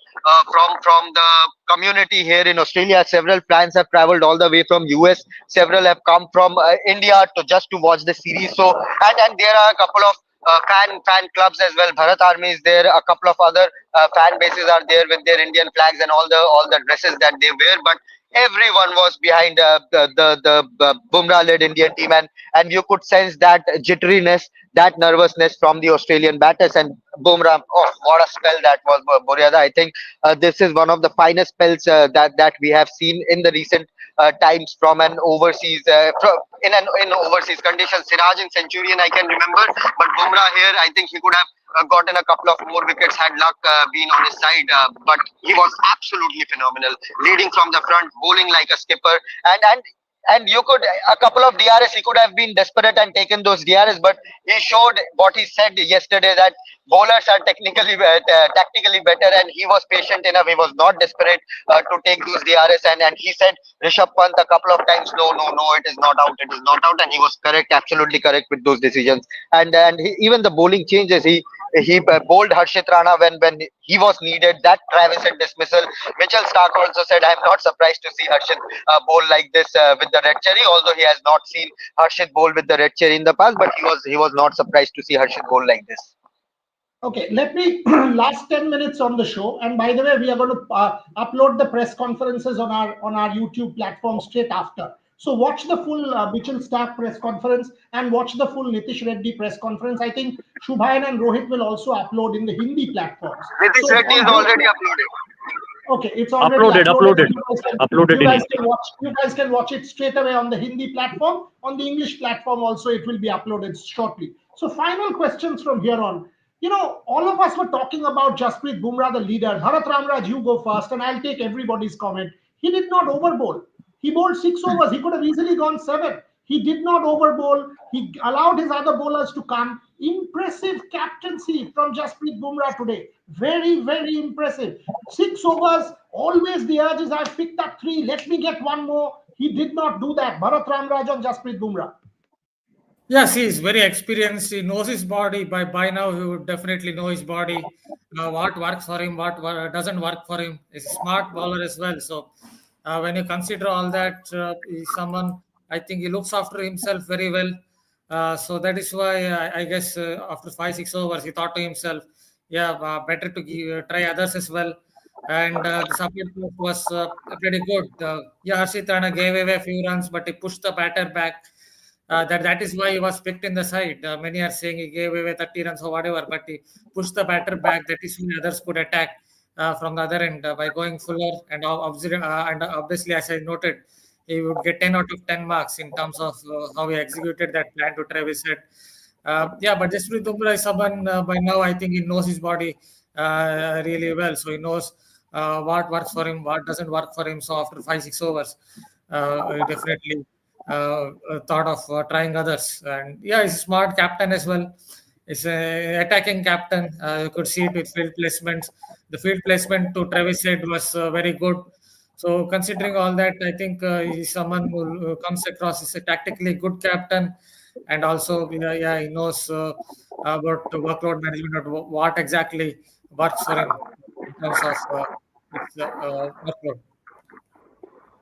from the community here in Australia. Several fans have travelled all the way from US. Several have come from India to watch the series. So and there are a couple of fan clubs as well. Bharat Army is there. A couple of other fan bases are there with their Indian flags and all the dresses that they wear. But everyone was behind the Bumrah-led Indian team, and you could sense that jitteriness, that nervousness from the Australian batters. And Bumrah, oh, what a spell that was, Boryada. I think this is one of the finest spells that we have seen in the recent times from an overseas in overseas conditions. Siraj and Centurion I can remember, but Bumrah here, I think he could have gotten a couple of more wickets had luck been on his side. But he was absolutely phenomenal, leading from the front, bowling like a skipper, and you could a couple of DRS. He could have been desperate and taken those DRS, but he showed what he said yesterday, that bowlers are tactically better, and he was patient enough. He was not desperate to take those DRS, and he said Rishabh Pant a couple of times, no, it is not out, it is not out, and he was correct, absolutely correct with those decisions. And even the bowling changes, he bowled Harshit Rana when he was needed. That Travis Head dismissal. Mitchell Starc also said, "I am not surprised to see Harshit bowl like this with the red cherry." Although he has not seen Harshit bowl with the red cherry in the past, but he was not surprised to see Harshit bowl like this. Okay, let me last 10 minutes on the show. And by the way, we are going to upload the press conferences on our YouTube platform straight after. So watch the full Mitchell Starc press conference and watch the full Nitish Reddy press conference. I think Shubhayan and Rohit will also upload in the Hindi platforms. Nitish Reddy is already uploaded. Okay, it's already uploaded. You guys can watch it straight away on the Hindi platform. On the English platform also, it will be uploaded shortly. So final questions from here on. You know, all of us were talking about Jasprit Bumrah, the leader. Bharat Ramraj, you go first, and I'll take everybody's comment. He did not overbowl. He bowled 6 overs. He could have easily gone 7. He did not overbowl. He allowed his other bowlers to come. Impressive captaincy from Jasprit Bumrah today. Very, very impressive. 6 overs. Always the urge is, I've picked up 3. Let me get 1 more. He did not do that. Bharat Ramraj on Jasprit Bumrah. Yes, he is very experienced. He knows his body. By now, he would definitely know his body. What works for him, what doesn't work for him. He's a smart bowler as well. So when you consider all that, he's someone, I think he looks after himself very well. So that is why I guess after 5-6 overs, he thought to himself, yeah, better to try others as well. And the support was pretty good. Yeah, Harshit Rana gave away a few runs, but he pushed the batter back. That is why he was picked in the side. Many are saying he gave away 30 runs or whatever, but he pushed the batter back. That is when others could attack from the other end by going fuller. And obviously, as I noted, he would get 10 out of 10 marks in terms of how he executed that plan to Travis Head. Yeah, but Jasprit Bumrah is someone by now, I think he knows his body really well. So he knows what works for him, what doesn't work for him. So after 5-6 overs, he definitely thought of trying others. And yeah, he's a smart captain as well. He's an attacking captain. You could see it with field placements. The field placement to Travis Head was very good. So considering all that, I think he's someone who comes across as a tactically good captain, and also he knows about workload management or what exactly works for him in terms of workload.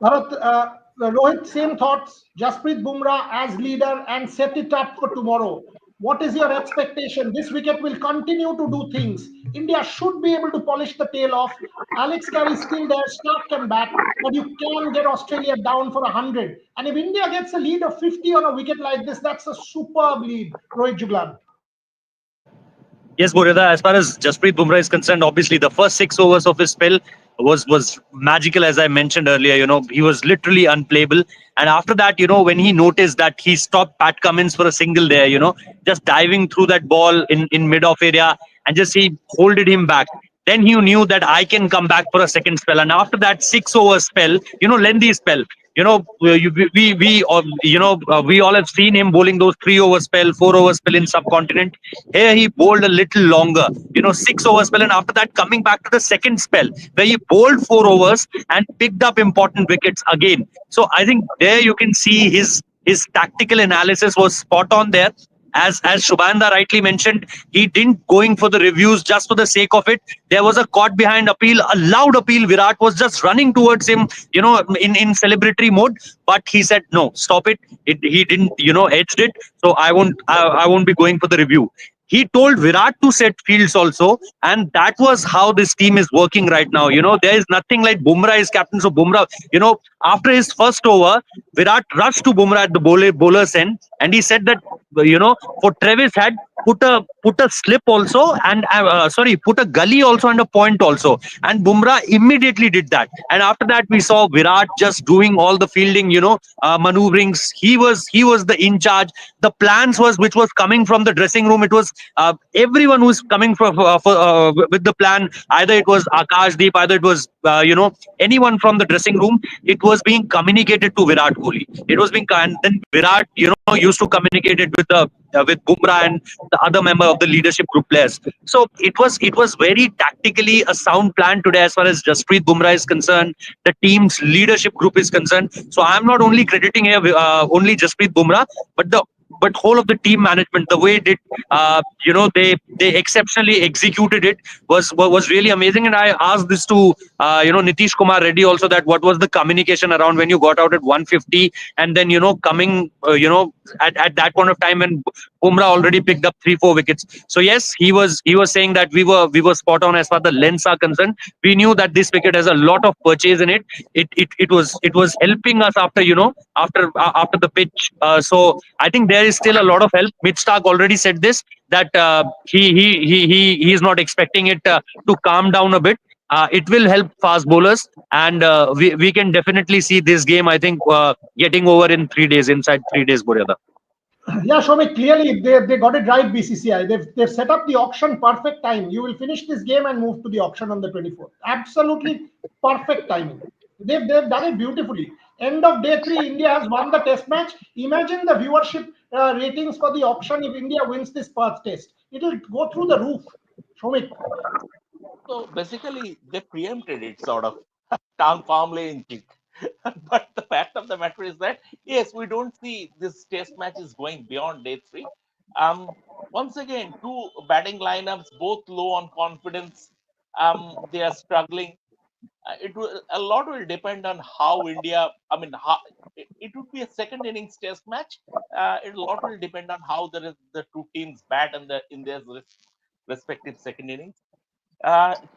Bharat, Rohit, same thoughts. Jasprit Bumrah as leader and set it up for tomorrow. What is your expectation? This wicket will continue to do things. India should be able to polish the tail off. Alex Carey still there. Starc can bat, but you can get Australia down for 100. And if India gets a lead of 50 on a wicket like this, that's a superb lead. Rohit Juglan. Yes, Boryada, as far as Jasprit Bumrah is concerned, obviously the first 6 overs of his spell was magical, as I mentioned earlier. You know, he was literally unplayable. And after that, you know, when he noticed that he stopped Pat Cummins for a single there, you know, just diving through that ball in mid-off area and just he holded him back. Then he knew that I can come back for a second spell. And after that 6 over spell, you know, lengthy spell, you know, we all have seen him bowling those 3 over spell, 4 over spell in subcontinent. Here he bowled a little longer, you know, 6 over spell, and after that coming back to the second spell where he bowled 4 overs and picked up important wickets again. So I think there you can see his tactical analysis was spot on there. As Shubhanda rightly mentioned, he didn't going for the reviews just for the sake of it. There was a caught behind appeal, a loud appeal. Virat was just running towards him, you know, in celebratory mode. But he said, no, stop it. He didn't, you know, edged it. So I won't be going for the review. He told Virat to set fields also, and that was how this team is working right now. You know, there is nothing like Bumrah is captain. So Bumrah, you know, after his first over, Virat rushed to Bumrah at the bowler's end, and he said that for Travis had put a slip also, and put a gully also and a point also, and Bumrah immediately did that. And after that we saw Virat just doing all the fielding, maneuverings. He was the in charge. The plans was which was coming from the dressing room. It was everyone who was coming with the plan. Either it was Akashdeep, either it was anyone from the dressing room. It was being communicated to Virat Kohli. It was being, and then Virat used to communicate it with Bumrah and the other member of the leadership group players. So it was very tactically a sound plan today as far as Jasprit Bumrah is concerned, the team's leadership group is concerned. So I'm not only crediting here only Jasprit Bumrah, but whole of the team management, the way did they exceptionally executed it was really amazing. And I asked this to Nitish Reddy also, that what was the communication around when you got out at 150, and then coming at that point of time when Bumrah already picked up 3-4 wickets. So yes, he was saying that we were spot on as far as the lengths are concerned. We knew that this wicket has a lot of purchase in it. It was helping us after the pitch. So I think there is still a lot of help. Mitch Starc already said this, that he is not expecting it to calm down a bit. It will help fast bowlers, and we can definitely see this game, I think, getting over in 3 days, inside 3 days, Boryada. Yeah, Shomik, clearly they got it right, BCCI. They've set up the auction perfect time. You will finish this game and move to the auction on the 24th. Absolutely perfect timing. They've done it beautifully. End of day 3, India has won the test match. Imagine the viewership ratings for the auction if India wins this Perth test. It'll go through the roof. Shomik. So basically, they preempted it sort of down calmly in kick. But the fact of the matter is that, yes, we don't see this test matches going beyond day 3. Once again, two batting lineups, both low on confidence. They are struggling. A lot will depend on how India. I mean, it would be a second innings test match. A lot will depend on how the two teams bat in their respective second innings.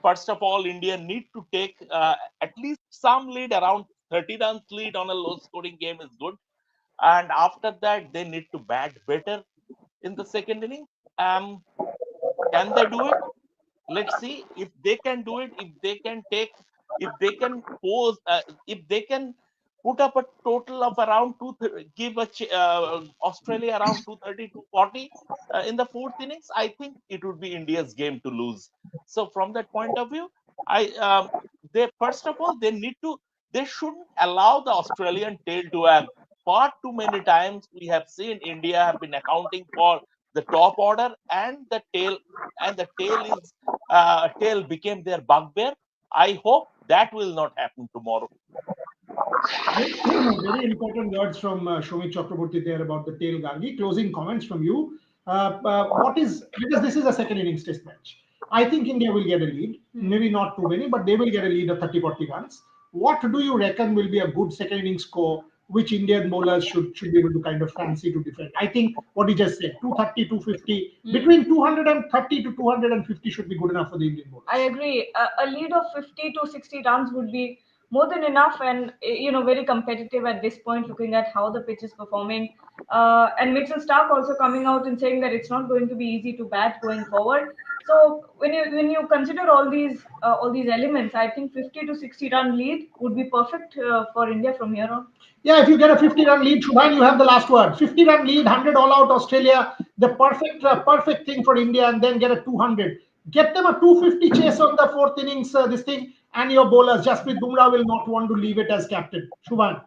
First of all, India need to take at least some lead. Around 30 runs lead on a low scoring game is good. And after that, they need to bat better in the second inning. Can they do it? Let's see if they can do it. If they can pose, if they can put up a total of around give Australia around 230 to 40 in the fourth innings, I think it would be India's game to lose. So from that point of view, they first of all they shouldn't allow the Australian tail to have. Far too many times we have seen India have been accounting for the top order, and the tail became their bugbear. I hope that will not happen tomorrow. Very important words from Shomik Chakraborty there about the tail Gargi. Closing comments from you. Because this is a second innings test match. I think India will get a lead. Maybe not too many, but they will get a lead of 30-40 runs. What do you reckon will be a good second innings score, which Indian bowlers should be able to kind of fancy to defend? I think what you just said, 230, 250, between 230 to 250 should be good enough for the Indian bowlers. I agree. A lead of 50 to 60 runs would be more than enough, and very competitive at this point, looking at how the pitch is performing. And Mitchell Starc also coming out and saying that it's not going to be easy to bat going forward. So when you consider all these elements, I think 50 to 60 run lead would be perfect for India from here on. Yeah, if you get a 50-run lead, Shubhan, you have the last word. 50-run lead, 100 all out Australia, the perfect thing for India, and then get a 200. Get them a 250 chase on the fourth innings, this thing, and your bowlers, Jasprit Bumrah, will not want to leave it as captain. Shubhan.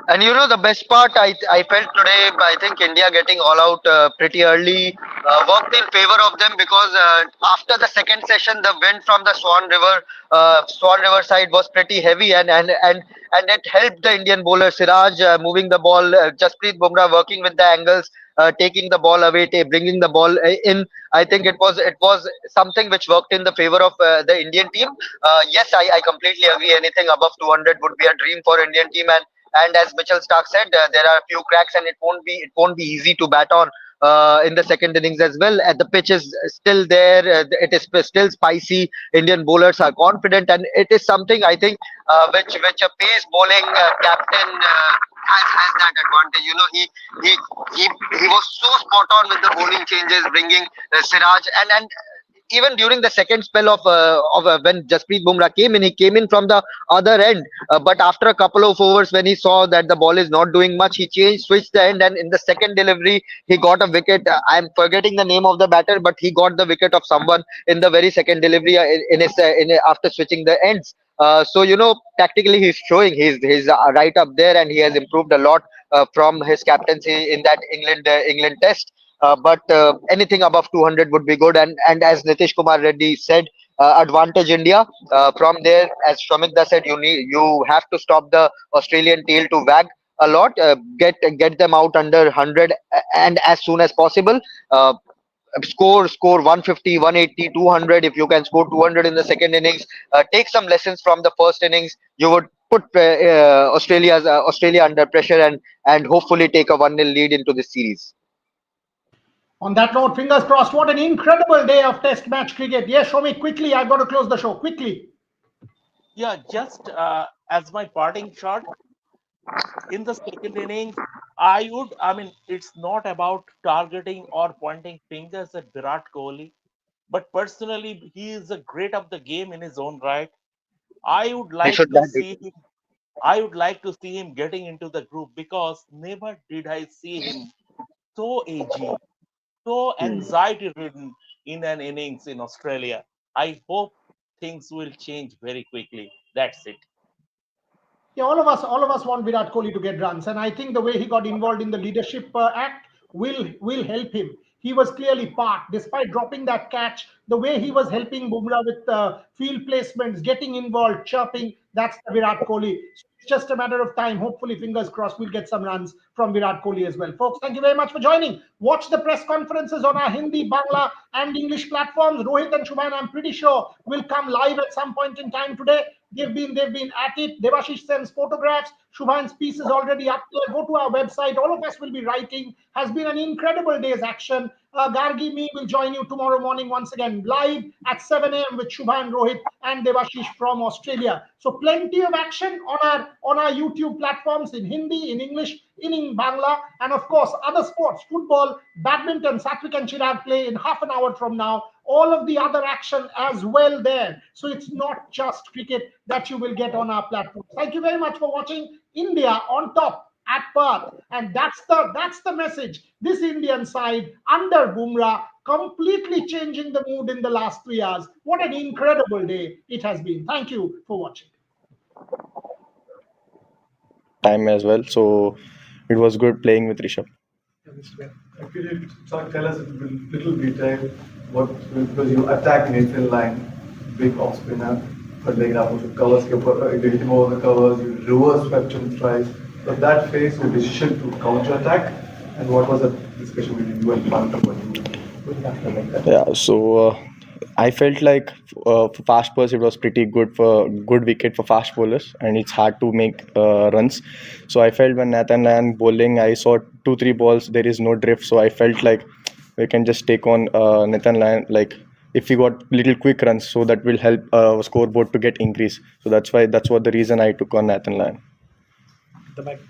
And the best part I felt today, I think India getting all out pretty early worked in favor of them, because after the second session, the wind from the Swan River side was pretty heavy, and it helped the Indian bowler Siraj moving the ball, Jasprit Bumrah working with the angles, taking the ball away, bringing the ball in. I think it was something which worked in the favor of the Indian team. Yes, I completely agree. Anything above 200 would be a dream for Indian team, and as Mitchell Starc said, there are a few cracks, and it won't be easy to bat on in the second innings as well. The pitch is still there. It is still spicy. Indian bowlers are confident, and it is something I think which a pace bowling captain has that advantage. You know, he was so spot on with the bowling changes, bringing Siraj and even during the second spell of when Jasprit Bumrah came in, he came in from the other end. But after a couple of overs, when he saw that the ball is not doing much, he switched the end, and in the second delivery, he got a wicket. I'm forgetting the name of the batter, but he got the wicket of someone in the very second delivery after switching the ends. So you know, tactically he's showing he's right up there, and he has improved a lot from his captaincy in that England test. But anything above 200 would be good. And as Nitish Kumar Reddy said, advantage India. From there, as Shramikda said, you have to stop the Australian tail to wag a lot. Get them out under 100 and as soon as possible. Score 150, 180, 200. If you can score 200 in the second innings, take some lessons from the first innings. You would put Australia under pressure and hopefully take a 1-0 lead into this series. On that note, fingers crossed. What an incredible day of Test match cricket. Yes, show me quickly. I've got to close the show quickly. Yeah, just as my parting shot, in the second innings, I mean, it's not about targeting or pointing fingers at Virat Kohli, but personally, he is a great of the game in his own right. I would like to see him. I would like to see him getting into the group because never did I see him so edgy, so anxiety ridden in an innings in Australia. I hope things will change very quickly. That's it. Yeah, all of us want Virat Kohli to get runs, and I think the way he got involved in the leadership act will help him. He was clearly part, despite dropping that catch. The way he was helping Bumrah with field placements, getting involved, chirping. That's the Virat Kohli. So it's just a matter of time. Hopefully, fingers crossed, we'll get some runs from Virat Kohli as well. Folks, thank you very much for joining. Watch the press conferences on our Hindi, Bangla, and English platforms. Rohit and Shubhan, I'm pretty sure, will come live at some point in time today. They've been at it. Devashish sends photographs. Shubhan's piece is already up there. Go to our website. All of us will be writing. Has been an incredible day's action. Gargi, me will join you tomorrow morning once again live at 7 a.m. with Shubhan, Rohit, and Devashish from Australia. So plenty of action on our YouTube platforms in Hindi, in English, in Bangla, and of course other sports, football, badminton. Satvik and Chirag play in half an hour from now. All of the other action as well there. So it's not just cricket that you will get on our platform. Thank you very much for watching. India on top at Perth, and that's the message. This Indian side under Bumrah completely changing the mood in the last 3 hours. What an incredible day it has been. Thank you for watching. Time as well, so it was good playing with Rishabh. Could you tell us a little detail because you attack Nathan line, big off spinner, but like covers, you hit him over the covers, you reverse swept him twice. So that phase, your decision to counter attack, and what was the discussion between you and Pant when you have to make that? Yeah, so I felt like for fast bowlers it was pretty good wicket for fast bowlers, and it's hard to make runs. So I felt when Nathan Lyon bowling, I saw 2-3 balls, there is no drift, so I felt like we can just take on Nathan Lyon, like if we got little quick runs, so that will help scoreboard to get increase. So that's what the reason I took on Nathan Lyon. The back.